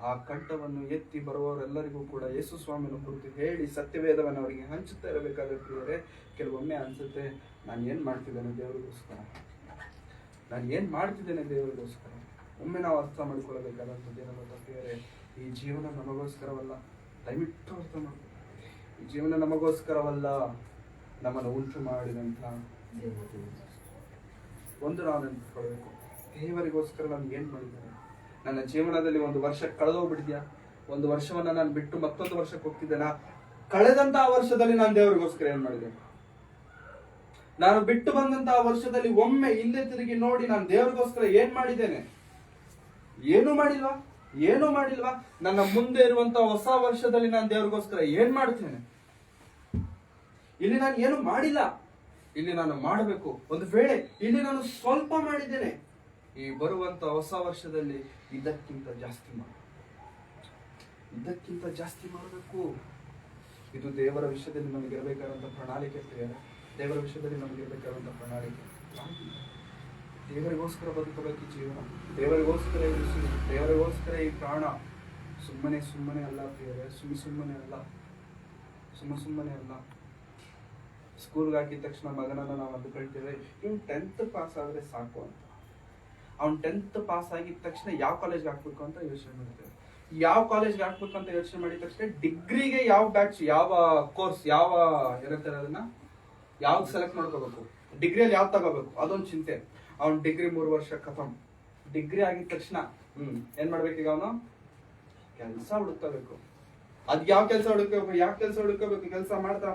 ಆ ಕಂಠವನ್ನು ಎತ್ತಿ ಬರುವವರೆಲ್ಲರಿಗೂ ಕೂಡ ಯೇಸು ಸ್ವಾಮಿನ ಕುರಿತು ಹೇಳಿ ಸತ್ಯವೇದವನ್ನು ಅವರಿಗೆ ಹಂಚುತ್ತಾ ಇರಬೇಕಾದ್ರೆ ಪ್ರಿಯರೇ, ಕೆಲವೊಮ್ಮೆ ಅನ್ಸುತ್ತೆ, ನಾನು ಏನ್ ಮಾಡ್ತಿದ್ದೇನೆ ದೇವರಿಗೋಸ್ಕರ. ಒಮ್ಮೆ ನಾವು ಅರ್ಥ ಮಾಡ್ಕೊಳ್ಳಬೇಕಾದಂಥದ್ದು ಏನೋ ಗೊತ್ತಾ ಪ್ರಿಯರೇ? ಈ ಜೀವನ ನಮಗೋಸ್ಕರವಲ್ಲ. ದಯವಿಟ್ಟು ಅರ್ಥ ಮಾಡ್ಕೊಳ್ಳಿ. ಈ ಜೀವನ ನಮಗೋಸ್ಕರವಲ್ಲ, ನಮ್ಮನ್ನು ಉಂಟು ಮಾಡಿದಂತ ಒಂದು ನಾವು ನೆನಪಿಸ್ಕೊಳ್ಬೇಕು. ದೇವರಿಗೋಸ್ಕರ ನಮ್ಗೆ ಏನ್ ಮಾಡಿದ್ದಾರೆ? ನನ್ನ ಜೀವನದಲ್ಲಿ ಒಂದು ವರ್ಷ ಕಳೆದೋಗ್ಬಿಟ್ಟಿದ್ಯಾ? ಒಂದು ವರ್ಷವನ್ನ ನಾನು ಬಿಟ್ಟು ಮತ್ತೊಂದು ವರ್ಷಕ್ಕೆ ಹೋಗ್ತಿದ್ದೇನಾ? ಕಳೆದಂತಹ ವರ್ಷದಲ್ಲಿ ನಾನು ದೇವರಿಗೋಸ್ಕರ ಏನ್ ಮಾಡಿದೆ? ನಾನು ಬಿಟ್ಟು ಬಂದಂತಹ ವರ್ಷದಲ್ಲಿ ಒಮ್ಮೆ ಇಲ್ಲೇ ತಿರುಗಿ ನೋಡಿ ನಾನು ದೇವರಿಗೋಸ್ಕರ ಏನ್ ಮಾಡಿದ್ದೇನೆ? ಏನೂ ಮಾಡಿಲ್ವಾ? ನನ್ನ ಮುಂದೆ ಇರುವಂತಹ ಹೊಸ ವರ್ಷದಲ್ಲಿ ನಾನು ದೇವರಿಗೋಸ್ಕರ ಏನ್ ಮಾಡ್ತೇನೆ? ಇಲ್ಲಿ ನಾನು ಏನು ಮಾಡಿಲ್ಲ, ಇಲ್ಲಿ ನಾನು ಮಾಡಬೇಕು. ಒಂದು ವೇಳೆ ಇಲ್ಲಿ ನಾನು ಸ್ವಲ್ಪ ಮಾಡಿದ್ದೇನೆ, ಈ ಬರುವಂತ ಹೊಸ ವರ್ಷದಲ್ಲಿ ಇದಕ್ಕಿಂತ ಜಾಸ್ತಿ ಮಾಡಬೇಕು. ಇದು ದೇವರ ವಿಷಯದಲ್ಲಿ ನಮಗಿರಬೇಕಾದಂತ ಪ್ರಣಾಳಿಕೆ ಪ್ರಿಯರೇ. ದೇವರಿಗೋಸ್ಕರ ಬದುಕಬೇಕು ಈ ಜೀವನ, ದೇವರಿಗೋಸ್ಕರ ಈ ಉಸಿರು, ದೇವರಿಗೋಸ್ಕರ ಈ ಪ್ರಾಣ. ಸುಮ್ಮನೆ ಅಲ್ಲ ಪ್ರಿಯರೇ, ಸುಮ್ಮನೆ ಅಲ್ಲ. ಸ್ಕೂಲ್ಗೆ ಹಾಕಿದ ತಕ್ಷಣ ಮಗನನ್ನ ನಾವು ಅಂದುಕೊಳ್ತೇವೆ, ಇವ್ನು 10th ಪಾಸ್ ಆದ್ರೆ ಸಾಕು ಅಂತ. ಅವ್ನು 10th ಪಾಸ್ ಆಗಿದ ತಕ್ಷಣ ಯಾವ ಕಾಲೇಜ್ಗೆ ಹಾಕ್ಬೇಕು ಅಂತ ಯೋಚನೆ ಮಾಡ್ತೇವೆ. ಯಾವ ಕಾಲೇಜ್ಗೆ ಹಾಕ್ಬೇಕು ಅಂತ ಯೋಚನೆ ಮಾಡಿದ ತಕ್ಷಣ ಡಿಗ್ರಿಗೆ ಯಾವ ಬ್ಯಾಚ್, ಯಾವ ಕೋರ್ಸ್, ಯಾವ ಏನಂತಾರೆ ಅದನ್ನ ಯಾವ್ದು ಸೆಲೆಕ್ಟ್ ಮಾಡ್ಕೋಬೇಕು, ಡಿಗ್ರಿಯಲ್ಲಿ ಯಾವ್ದು ತಗೋಬೇಕು, ಅದೊಂದು ಚಿಂತೆ. ಅವ್ನು ಡಿಗ್ರಿ 3 ವರ್ಷ ಖತಮ್. ಡಿಗ್ರಿ ಆಗಿದ ತಕ್ಷಣ ಏನ್ ಮಾಡ್ಬೇಕೀಗ? ಅವನು ಕೆಲಸ ಹುಡುಕಬೇಕು. ಅದ್ ಯಾವ ಕೆಲಸ ಹುಡುಕಬೇಕು? ಕೆಲಸ ಮಾಡ್ತಾ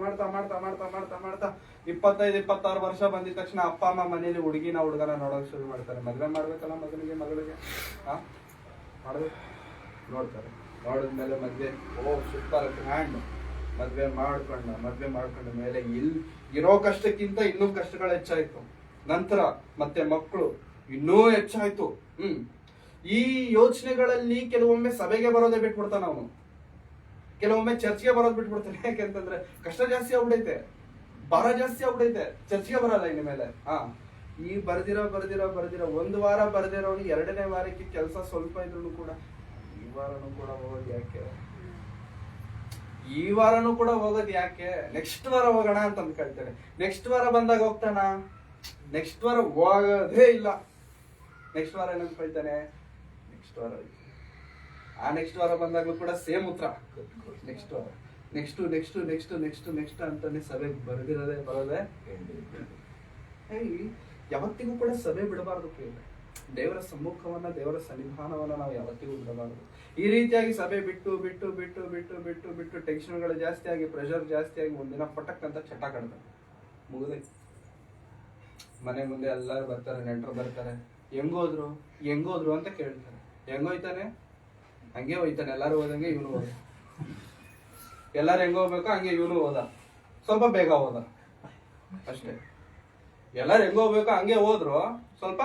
25-26 ವರ್ಷ ಬಂದಿದ ತಕ್ಷಣ ಅಪ್ಪ ಅಮ್ಮ ಮನೇಲಿ ಹುಡುಗನ ನೋಡೋಕೆ ಶುರು ಮಾಡ್ತಾರೆ. ಮದ್ವೆ ಮಾಡ್ಬೇಕಲ್ಲ ಮಗನಿಗೆ, ಮಗಳಿಗೆ ಮಾಡ್ಬೇಕು, ನೋಡ್ತಾರೆ. ನೋಡಿದ್ಮೇಲೆ ಮದ್ವೆ, ಸೂಪರ್ ಗ್ರ್ಯಾಂಡ್ ಮದ್ವೆ ಮಾಡ್ಕೊಂಡ ಮೇಲೆ ಇರೋ ಕಷ್ಟಕ್ಕಿಂತ ಇನ್ನೂ ಕಷ್ಟಗಳು ಹೆಚ್ಚಾಯ್ತು. ನಂತರ ಮತ್ತೆ ಮಕ್ಕಳು ಇನ್ನೂ ಹೆಚ್ಚಾಯ್ತು. ಈ ಯೋಚನೆಗಳಲ್ಲಿ ಕೆಲವೊಮ್ಮೆ ಸಭೆಗೆ ಬರೋದೇ ಬಿಟ್ಬಿಡ್ತಾನ ಅವನು, ಕೆಲವೊಮ್ಮೆ ಚರ್ಚ್ಗೆ ಬರೋದು ಬಿಟ್ಬಿಡ್ತಾನೆ. ಯಾಕೆಂತಂದ್ರೆ ಕಷ್ಟ ಜಾಸ್ತಿ ಆಗ್ಬಿಡೈತೆ, ಭಾರ ಜಾಸ್ತಿ ಆಗ್ಬಿಡೈತೆ, ಚರ್ಚ್ಗೆ ಬರಲ್ಲ ಇನ್ನು ಮೇಲೆ. ಈ ಬರ್ದಿರೋ ಒಂದು ವಾರ ಬರ್ದಿರೋನು 2ನೇ ವಾರಕ್ಕೆ ಕೆಲಸ ಸ್ವಲ್ಪ ಇದ್ರು ಕೂಡ ಈ ವಾರನೂ ಕೂಡ ಹೋಗೋದು ಯಾಕೆ, ಈ ವಾರನೂ ಕೂಡ ಹೋಗೋದು ಯಾಕೆ, ನೆಕ್ಸ್ಟ್ ವಾರ ಹೋಗೋಣ ಅಂತ ಅಂದ್ಕೊಳ್ತಾನೆ. ನೆಕ್ಸ್ಟ್ ವಾರ ಬಂದಾಗ ಹೋಗ್ತಾನ, ನೆಕ್ಸ್ಟ್ ವಾರ ಹೋಗೋದೇ ಇಲ್ಲ. ನೆಕ್ಸ್ಟ್ ವಾರ ಏನ್ ಅಂದ್ಕೊಳ್ತಾನೆ, ನೆಕ್ಸ್ಟ್ ವಾರ ಆ ನೆಕ್ಸ್ಟ್ ವಾರ ಬಂದಾಗ್ಲೂ ಕೂಡ ಸೇಮ್ ಉತ್ತರ, ನೆಕ್ಸ್ಟ್ ವಾರ, ನೆಕ್ಸ್ಟ್ ಅಂತಾನೆ ಸಭೆಗೆ ಬರೋದೇ. ಯಾವತ್ತಿಗೂ ಕೂಡ ಸಭೆ ಬಿಡಬಾರದು ಪ್ರಿಯರೇ. ದೇವರ ಸಮ್ಮುಖವನ್ನ, ದೇವರ ಸನ್ನಿಧಾನವನ್ನ ನಾವು ಯಾವತ್ತಿಗೂ ಬಿಡಬಾರದು. ಈ ರೀತಿಯಾಗಿ ಸಭೆ ಬಿಟ್ಟು ಟೆನ್ಷನ್ಗಳು ಜಾಸ್ತಿ ಆಗಿ, ಪ್ರೆಷರ್ ಜಾಸ್ತಿ ಆಗಿ ಒಂದಿನ ಪಟಕ್ ಅಂತ ಚಟ ಕಡ್ತಾರೆ, ಮುಗಿದೈತಿ. ಮನೆ ಮುಂದೆ ಎಲ್ಲರೂ ಬರ್ತಾರೆ, ನೆಂಟರು ಬರ್ತಾರೆ, ಹೆಂಗೋದ್ರು ಅಂತ ಕೇಳ್ತಾರೆ. ಹೆಂಗೋಯ್ತಾನೆ, ಹಂಗೆ ಹೋಯ್ತಾನೆ, ಎಲ್ಲಾರು ಹೋದಂಗೆ ಇವನು ಹೋದ, ಎಲ್ಲಾರು ಹೆಂಗ ಹೋಗ್ಬೇಕು ಹಂಗೆ ಇವನು ಹೋದ, ಸ್ವಲ್ಪ ಬೇಗ ಹೋದ ಅಷ್ಟೇ. ಎಲ್ಲಾರು ಹೆಂಗ ಹೋಗ್ಬೇಕು ಹಂಗೆ ಹೋದ್ರು, ಸ್ವಲ್ಪ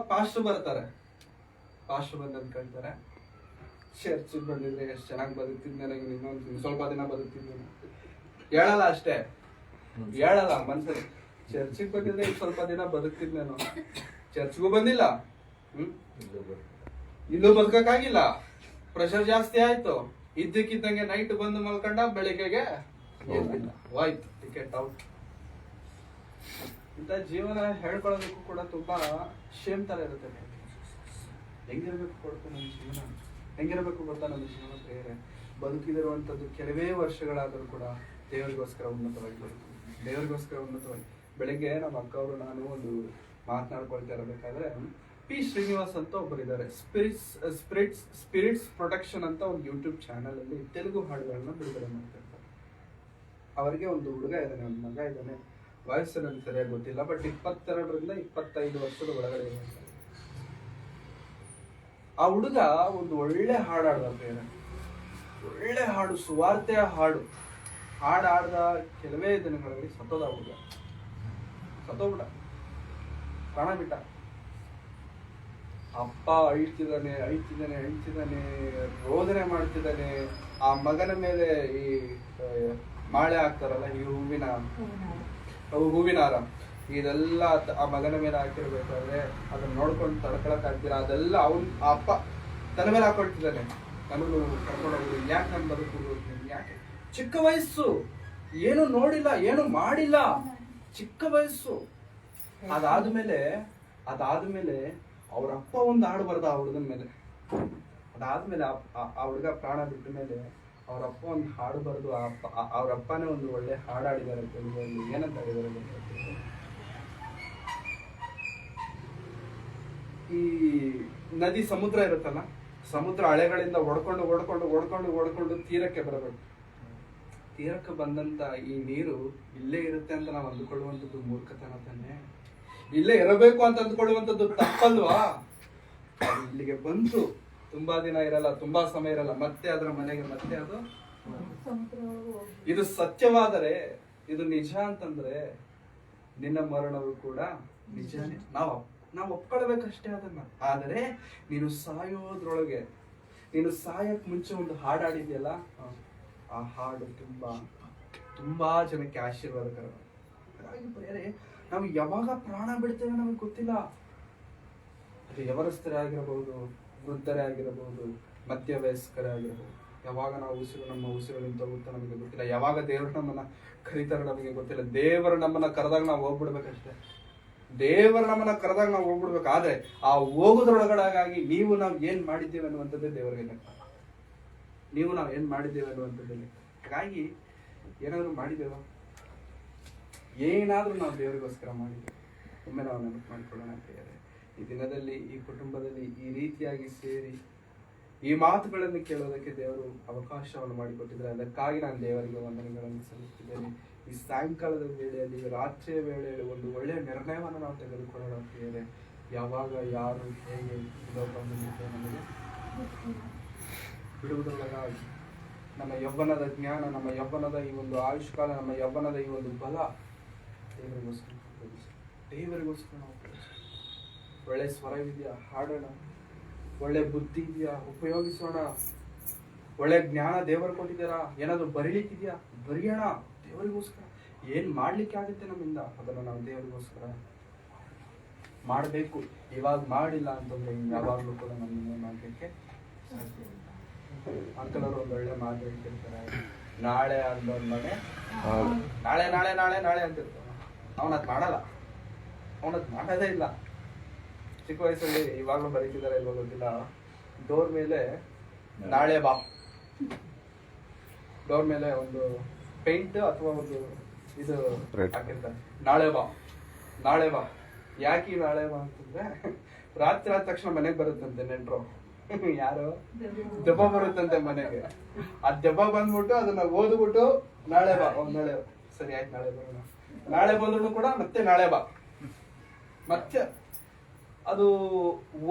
ಪಾಸ್ಟ್ ಬರ್ತಾರೆ, ಪಾಸ್ಟ್ ಬಂದ್ ಅನ್ಕೊಳ್ತಾರೆ, ಚರ್ಚ್ ಬಂದಿದ್ರೆ ಎಷ್ಟು ಚೆನ್ನಾಗಿ ಬದುಕ್ತಿದ್ದೆ, ಇನ್ನೊಂದು ಸ್ವಲ್ಪ ದಿನ ಬದುಕ್ತಿದ್ದೇನೆ ಹೇಳಲ್ಲ ಅಷ್ಟೇ, ಹೇಳಲ್ಲ ಮನ್ಸಲ್ಲಿ. ಚರ್ಚಿಗೆ ಬಂದಿದ್ರೆ ಸ್ವಲ್ಪ ದಿನ ಬದುಕ್ತಿದ್ನೇನು, ಚರ್ಚ್ಗೂ ಬಂದಿಲ್ಲ, ಇಲ್ಲೂ ಬದುಕಕ್ಕಾಗಿಲ್ಲ, ಪ್ರೆಷರ್ ಜಾಸ್ತಿ ಆಯ್ತು, ಇದ್ದಕ್ಕಿದ್ದಂಗೆ ನೈಟ್ ಬಂದು ಮಲ್ಕೊಂಡ, ಬೆಳಿಗ್ಗೆಗೆ ಹೋಯ್ತು ಟಿಕೆಟ್ ಔಟ್. ಇಂಥ ಜೀವನ ಹೇಳ್ಕೊಳ್ಳೋದಕ್ಕೂ ಕೂಡ ತುಂಬಾ ಶೇಮ್ ತರ ಇರುತ್ತೆ. ಹೆಂಗಿರ್ಬೇಕು ಕೊಡ್ತು ನನ್ನ ಜೀವನ, ಹೆಂಗಿರ್ಬೇಕು ಗೊತ್ತಾ ನನ್ನ ಜೀವನ ಪ್ರೇರೆ. ಬದುಕಿದಿರುವಂತದ್ದು ಕೆಲವೇ ವರ್ಷಗಳಾದರೂ ಕೂಡ ದೇವರಿಗೋಸ್ಕರ ಉನ್ನತವಾಗಿ ಬೆಳಿಗ್ಗೆ ನಮ್ಮ ಅಕ್ಕ ಅವರು ನಾನು ಒಂದು ಮಾತನಾಡ್ಕೊಳ್ತಾ ಇರಬೇಕಾದ್ರೆ, ಪಿ ಶ್ರೀನಿವಾಸ್ ಅಂತ ಒಬ್ಬರಿದ್ದಾರೆ, ಸ್ಪಿರಿಟ್ಸ್ ಪ್ರೊಟೆಕ್ಷನ್ ಅಂತ ಒಂದು ಯೂಟ್ಯೂಬ್ ಚಾನಲ್ ಅಲ್ಲಿ ತೆಲುಗು ಹಾಡುಗಳನ್ನ ಬಿಡುಗಡೆ ಮಾಡ್ತಿರ್ತಾರೆ. ಅವರಿಗೆ ಒಂದು ಹುಡುಗ ಇದ್ದಾನೆ, ಒಂದು ಮಗ ಇದ್ದಾನೆ, ವಯಸ್ಸು ನನಗೆ ಸರಿಯಾಗಿ ಗೊತ್ತಿಲ್ಲ, ಬಟ್ 22ರಿಂದ 25 ವರ್ಷದ ಒಳಗಡೆ ಇರ್ತಾರೆ. ಆ ಹುಡುಗ ಒಂದು ಒಳ್ಳೆ ಹಾಡಾಡ್ದ ಬೇರೆ, ಒಳ್ಳೆ ಹಾಡು, ಸುವಾರ್ತೆಯ ಹಾಡಾಡ್ದ ಕೆಲವೇ ದಿನಗಳಲ್ಲಿ ಸತ್ತೋಗ್ಬಿಟ್ಟ, ಪ್ರಾಣ ಬಿಟ್ಟ. ಅಪ್ಪ ಅಳ್ತಿದ್ದಾನೆ, ರೋದನೆ ಮಾಡ್ತಿದ್ದಾನೆ. ಆ ಮಗನ ಮೇಲೆ ಈ ಮಾಳೆ ಹಾಕ್ತಾರಲ್ಲ, ಈ ಹೂವಿನ ಹಾರ, ಇದೆಲ್ಲ ಆ ಮಗನ ಮೇಲೆ ಹಾಕಿರ್ಬೇಕಾದ್ರೆ ಅದನ್ನ ನೋಡ್ಕೊಂಡು ತಡ್ಕೊಳಕ್ ಆಗ್ತೀರ, ಅದೆಲ್ಲ ಆ ಅಪ್ಪ ತನ್ನ ಮೇಲೆ ಹಾಕೊಳ್ತಿದ್ದಾನೆ. ನನಗೂ ಕರ್ಕೊಂಡೋಗ್ರು, ಯಾಕೆ ನನ್ ಬದುಕುದು, ಯಾಕೆ? ಚಿಕ್ಕ ವಯಸ್ಸು, ಏನು ನೋಡಿಲ್ಲ, ಏನು ಮಾಡಿಲ್ಲ, ಚಿಕ್ಕ ವಯಸ್ಸು. ಅದಾದ್ಮೇಲೆ ಅವ್ರ ಅಪ್ಪ ಒಂದು ಹಾಡು ಬರ್ದ ಆ ಹುಡುಗನ ಮೇಲೆ. ಅದಾದ್ಮೇಲೆ ಆ ಹುಡುಗ ಪ್ರಾಣ ಬಿಟ್ಟ ಮೇಲೆ ಅವ್ರ ಅಪ್ಪ ಒಂದು ಹಾಡು ಬರೆದು ಅವ್ರ ಅಪ್ಪನೇ ಒಂದು ಒಳ್ಳೆ ಹಾಡಾಡಿದ್ದಾರೆ ತೆಲುಗಲ್ಲಿ. ಏನಂತ ಹೇಳಿದ್ದಾರೆ, ಈ ನದಿ ಸಮುದ್ರ ಇರುತ್ತಲ್ಲ, ಸಮುದ್ರ ಅಲೆಗಳಿಂದ ಒಡ್ಕೊಂಡು ತೀರಕ್ಕೆ ಬರಬೇಕು. ತೀರಕ್ಕೆ ಬಂದಂತ ಈ ನೀರು ಇಲ್ಲೇ ಇರುತ್ತೆ ಅಂತ ನಾವು ಅಂದುಕೊಳ್ಳುವಂಥದ್ದು ಮೂರ್ಖತನ ತಾನೆ. ಇಲ್ಲೇ ಇರಬೇಕು ಅಂತ ಅಂದ್ಕೊಳ್ಳುವಂಥದ್ದು ತಪ್ಪಲ್ವಾ? ಇಲ್ಲಿಗೆ ಬಂತು, ತುಂಬಾ ದಿನ ಇರಲ್ಲ, ತುಂಬಾ ಸಮಯ ಇರಲ್ಲ, ಮತ್ತೆ ಅದರ ಮನೆಗೆ ಮತ್ತೆ ಅದು. ಇದು ಸತ್ಯವಾದರೆ, ಇದು ನಿಜ ಅಂತಂದ್ರೆ ನಿನ್ನ ಮರಣವು ಕೂಡ ನಿಜನೇ. ನಾವು ಒಪ್ಕೊಳ್ಬೇಕಷ್ಟೇ ಅದನ್ನ. ಆದರೆ ನೀನು ಸಾಯೋದ್ರೊಳಗೆ, ನೀನು ಸಾಯಕ್ ಮುಂಚೆ ಒಂದು ಹಾಡಾಡಿದ್ಯಲ್ಲ, ಆ ಹಾಡು ತುಂಬಾ ಜನಕ್ಕೆ ಆಶೀರ್ವಾದಕರ. ಹಾಗಾಗಿ ನಾವು ಯಾವಾಗ ಪ್ರಾಣ ಬಿಡ್ತೇವೆ ನಮಗೆ ಗೊತ್ತಿಲ್ಲ. ಅದು ಯವರಸ್ಥರೇ ಆಗಿರಬಹುದು, ವೃದ್ಧರೇ ಆಗಿರಬಹುದು, ಮಧ್ಯ ವಯಸ್ಕರೇ ಆಗಿರಬಹುದು. ಯಾವಾಗ ನಮ್ಮ ಉಸಿರು ನಿಂತೋಗುತ್ತೋ ನಮಗೆ ಗೊತ್ತಿಲ್ಲ. ಯಾವಾಗ ದೇವರು ನಮ್ಮನ್ನ ಕರೀತಾರೋ ನಮಗೆ ಗೊತ್ತಿಲ್ಲ. ದೇವರು ನಮ್ಮನ್ನ ಕರೆದಾಗ ನಾವು ಹೋಗ್ಬಿಡ್ಬೇಕಷ್ಟೇ. ಆದ್ರೆ ಆ ಹೋಗುದ್ರೊಳಗಡೆಗಾಗಿ ನಾವು ಏನ್ ಮಾಡಿದ್ದೇವೆ ಅನ್ನುವಂಥದ್ದೇ ದೇವರಿಗೆ ಲೆಕ್ಕ. ನಾವು ಏನ್ ಮಾಡಿದ್ದೇವೆ ಅನ್ನುವಂಥದ್ದೇ ಲೆಕ್ಕ. ಹಾಗಾಗಿ ಏನಾದ್ರು ಮಾಡಿದ್ದೇವ, ಏನಾದ್ರೂ ನಾವು ದೇವರಿಗೋಸ್ಕರ ಮಾಡಿದ್ದೇವೆ, ಒಮ್ಮೆ ನಾವು ನೆನಪು ಮಾಡಿಕೊಳ್ಳೋಣ ಪ್ರಿಯರೇ. ಈ ದಿನದಲ್ಲಿ, ಈ ಕುಟುಂಬದಲ್ಲಿ ಈ ರೀತಿಯಾಗಿ ಸೇರಿ ಈ ಮಾತುಗಳನ್ನು ಕೇಳೋದಕ್ಕೆ ದೇವರು ಅವಕಾಶವನ್ನು ಮಾಡಿಕೊಟ್ಟಿದ್ದಾರೆ. ಅದಕ್ಕಾಗಿ ನಾನು ದೇವರಿಗೆ ವಂದನೆಗಳನ್ನು ಸಲ್ಲಿಸುತ್ತಿದ್ದೇನೆ. ಈ ಸಾಯಂಕಾಲದ ವೇಳೆಯಲ್ಲಿ, ರಾತ್ರಿಯ ವೇಳೆಯಲ್ಲಿ ಒಂದು ಒಳ್ಳೆಯ ನಿರ್ಣಯವನ್ನು ನಾವು ತೆಗೆದುಕೊಳ್ಳೋಣ ಪ್ರಿಯರೇ. ಯಾವಾಗ ಯಾರು ಹೇಗೆ ನಮಗೆ ಬಿಡುವುದರೊಳಗಾಗಿ ನಮ್ಮ ಯೌವನದ ಜ್ಞಾನ, ನಮ್ಮ ಯೌವನದ ಈ ಒಂದು ಆಯುಷ್ಕಾಲ, ನಮ್ಮ ಯೌವನದ ಈ ಒಂದು ಬಲ ದೇವರಿಗೋಸ್ಕರ ನಾವು ಒಳ್ಳೆ ಸ್ವರವಿದೆಯಾ ಹಾಡೋಣ, ಒಳ್ಳೆ ಬುದ್ಧಿ ಇದೆಯಾ ಉಪಯೋಗಿಸೋಣ, ಒಳ್ಳೆ ಜ್ಞಾನ ದೇವರು ಕೊಟ್ಟಿದ್ದಾರಾ, ಏನಾದ್ರು ಬರೀಲಿಕ್ಕಿದ್ಯಾ ಬರೆಯೋಣ ದೇವರಿಗೋಸ್ಕರ. ಏನ್ ಮಾಡ್ಲಿಕ್ಕೆ ಆಗುತ್ತೆ ನಮ್ಮಿಂದ ಅದನ್ನ ನಾವು ದೇವರಿಗೋಸ್ಕರ ಮಾಡಬೇಕು. ಇವಾಗ ಮಾಡಿಲ್ಲ ಅಂತಂದ್ರೆ ಯಾವಾಗ್ಲೂ ಕೂಡ ನಮ್ಮನ್ನ ಮಾಡ್ಲಿಕ್ಕೆ ಸಾಧ್ಯ ಇಲ್ಲ. ಅಂಕಲ್ ಅವರು ಒಂದು ಒಳ್ಳೆ ಮಾತು ಹೇಳ್ತಿರ್ತಾರೆ, ನಾಳೆ ಅಂದೋನ್ ಮನೆ ನಾಳೆ ನಾಳೆ ನಾಳೆ ನಾಳೆ ಅಂತಿರ್ತಾನೆ, ಅವನದ್ ಮಾಡಲ್ಲ, ಅವನದ್ ಮಾಡೋದೇ ಇಲ್ಲ. ಚಿಕ್ಕ ವಯಸ್ಸಲ್ಲಿ ಇವಾಗ್ಲೂ ಬರೀತಿದ್ದಾರೆ ಇಲ್ವ ಗೊತ್ತಿಲ್ಲ, ಡೋರ್ ಮೇಲೆ ನಾಳೆ ಬಾ, ಡೋರ್ ಮೇಲೆ ಒಂದು ಪೇಂಟ್ ಅಥವಾ ಒಂದು ಇದು ಹಾಕಿರ್ತಾರೆ, ನಾಳೆ ಬಾ ನಾಳೆ ಬಾ. ಯಾಕೆ ನಾಳೆ ಬಾ ಅಂತಂದ್ರೆ ರಾತ್ರಿ ಆದ ತಕ್ಷಣ ಮನೆಗೆ ಬರುತ್ತಂತೆ ನೆಂಟ್ರು, ಯಾರು ದೆಬ್ಬ ಬರುತ್ತಂತೆ ಮನೆಗೆ. ಆ ದೆಬ್ಬ ಬಂದ್ಬಿಟ್ಟು ಅದನ್ನ ಓದ್ಬಿಟ್ಟು ನಾಳೆ ಬಾ, ನಾಳೆ ಸರಿ ಆಯ್ತು ನಾಳೆ ಬರೋಣ, ನಾಳೆ ಬಂದ್ರು ಕೂಡ ಮತ್ತೆ ನಾಳೆ ಬಾ. ಮತ್ತೆ ಅದು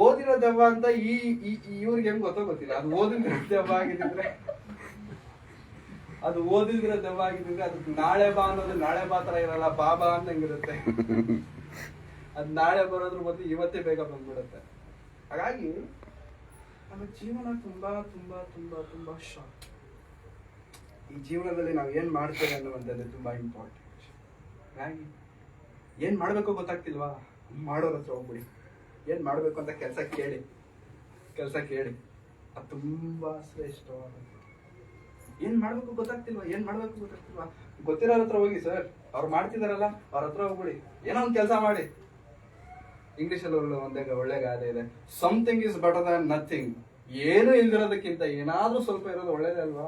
ಓದಿರೋ ದೆವ್ವ ಅಂತ ಇವ್ರಿಗೆ ಹೆಂಗ್ ಗೊತ್ತಿಲ್ಲ. ಅದು ಓದಿದ್ರೆ ದೆವ್ವ ಆಗಿದ್ರೆ, ಅದು ಓದಿದ್ರೆ ದೆವ್ವ ಆಗಿದ್ರೆ ಅದು ನಾಳೆ ಬಾ ಅನ್ನೋದು ನಾಳೆ ಬಾ ತರ ಇರಲ್ಲ, ಬಾಬಾ ಅಂತ ಹೆಂಗಿರುತ್ತೆ. ಅದ್ ನಾಳೆ ಬರೋದ್ರ ಮೊದಲು ಇವತ್ತೇ ಬೇಗ ಬಂದ್ಬಿಡುತ್ತೆ. ಹಾಗಾಗಿ ನಮ್ಮ ಜೀವನ ತುಂಬಾ ತುಂಬಾ ತುಂಬಾ ತುಂಬಾ ಶಾರ್ಟ್. ಈ ಜೀವನದಲ್ಲಿ ನಾವು ಏನ್ ಮಾಡ್ತೇವೆ ಅನ್ನುವಂಥದ್ದು ತುಂಬಾ ಇಂಪಾರ್ಟೆಂಟ್. ಹಾಗಾಗಿ ಏನ್ ಮಾಡ್ಬೇಕು ಗೊತ್ತಾಗ್ತಿಲ್ವಾ, ಮಾಡೋರ ಹತ್ರ ಹೋಗ್ಬಿಡಿ. ಏನ್ ಮಾಡ್ಬೇಕು ಅಂತ ಕೆಲಸ ಕೇಳಿ ಅದು ತುಂಬಾ ಶ್ರೇಷ್ಠವಾದ. ಏನ್ ಮಾಡ್ಬೇಕು ಗೊತ್ತಾಗ್ತಿಲ್ವಾ ಗೊತ್ತಿರೋರ ಹತ್ರ ಹೋಗಿ, ಸರ್ ಅವ್ರು ಮಾಡ್ತಿದಾರಲ್ಲ ಅವ್ರ ಹತ್ರ ಹೋಗ್ಬಿಡಿ, ಏನೋ ಒಂದ್ ಕೆಲಸ ಮಾಡಿ. ಇಂಗ್ಲಿಷ್ ಅಲ್ಲಿ ಒಳ್ಳೆ ಗಾದೆ ಇದೆ, something is better than nothing. ಏನು ಇಲ್ದಿರೋದಕ್ಕಿಂತ ಏನಾದ್ರೂ ಸ್ವಲ್ಪ ಇರೋದು ಒಳ್ಳೇದೇ ಅಲ್ವಾ.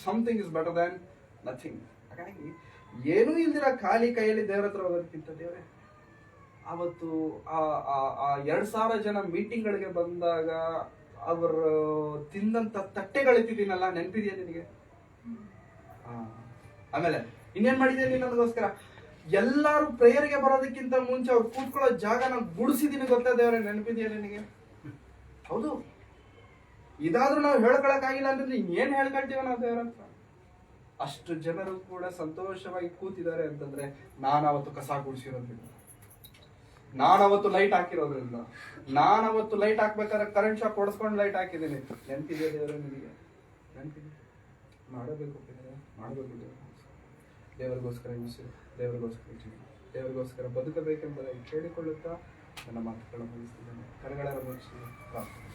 Something is better than nothing. ಹಾಗಾಗಿ ಏನೂ ಇಲ್ದಿರ ಖಾಲಿ ಕೈಯಲ್ಲಿ ದೇವ್ರ ಹತ್ರ ಹೋಗೋದಕ್ಕಿಂತ ದೇವ್ರೆ, ಅವತ್ತು ಆ 2,000 ಜನ ಮೀಟಿಂಗ್ಗಳಿಗೆ ಬಂದಾಗ ಅವರು ತಿಂದಂತ ತಟ್ಟೆಗಳಿಟ್ಟಿದ್ದೀನಲ್ಲ, ನೆನಪಿದೆಯಾ ನಿನಗೆ? ಆಮೇಲೆ ಇನ್ನೇನ್ ಮಾಡಿದೆ ನೀನು ನನಗೋಸ್ಕರ? ಎಲ್ಲಾರು ಪ್ರೇಯರ್ಗೆ ಬರೋದಕ್ಕಿಂತ ಮುಂಚೆ ಅವ್ರು ಕೂತ್ಕೊಳ್ಳೋ ಜಾಗನ ಗುಡಿಸಿದೀನಿ ಗೊತ್ತಾ ದೇವ್ರೆ, ನೆನಪಿದೆಯಾ ನಿನಗೆ? ಹೌದು. ಇದಾದ್ರೂ ನಾವು ಹೇಳ್ಕೊಳಕ್ಕಾಗಿಲ್ಲ ಅಂತಂದ್ರೆ ಏನ್ ಹೇಳ್ಕೊಳ್ತೀವ ನಾವು ದೇವ್ರ ಹತ್ರ? ಅಷ್ಟು ಜನರು ಕೂಡ ಸಂತೋಷವಾಗಿ ಕೂತಿದ್ದಾರೆ ಅಂತಂದ್ರೆ ನಾನವತ್ತು ಕಸ ಗುಡಿಸಿರೋದ್ರಿಂದ, ನಾನವತ್ತು ಲೈಟ್ ಹಾಕಿರೋದ್ರಿಂದ, ನಾನವತ್ತು ಲೈಟ್ ಹಾಕ್ಬೇಕಾದ್ರೆ ಕರೆಂಟ್ ಶಾಕ್ ಹೊಡೆಸ್ಕೊಂಡು ಲೈಟ್ ಹಾಕಿದ್ದೀನಿ. ನೆನಪಿದೆಯಾ ದೇವರೇ ನಿನಗೆ? ನೆನಪಿದೆ. ಮಾಡಬೇಕು ದೇವರಿಗೋಸ್ಕರ ಉಸಿರು, ದೇವರಿಗೋಸ್ಕರ ಜೀವನ, ದೇವರಿಗೋಸ್ಕರ ಬದುಕಬೇಕೆಂಬುದಾಗಿ ಕೇಳಿಕೊಳ್ಳುತ್ತಾ ನನ್ನ ಮಾತುಗಳನ್ನು ಮುಗಿಸ್ತಿದ್ದೇನೆ. ಕರಗಳ ಮುಗಿಸಿ ಪ್ರಾರ್ಥನೆ.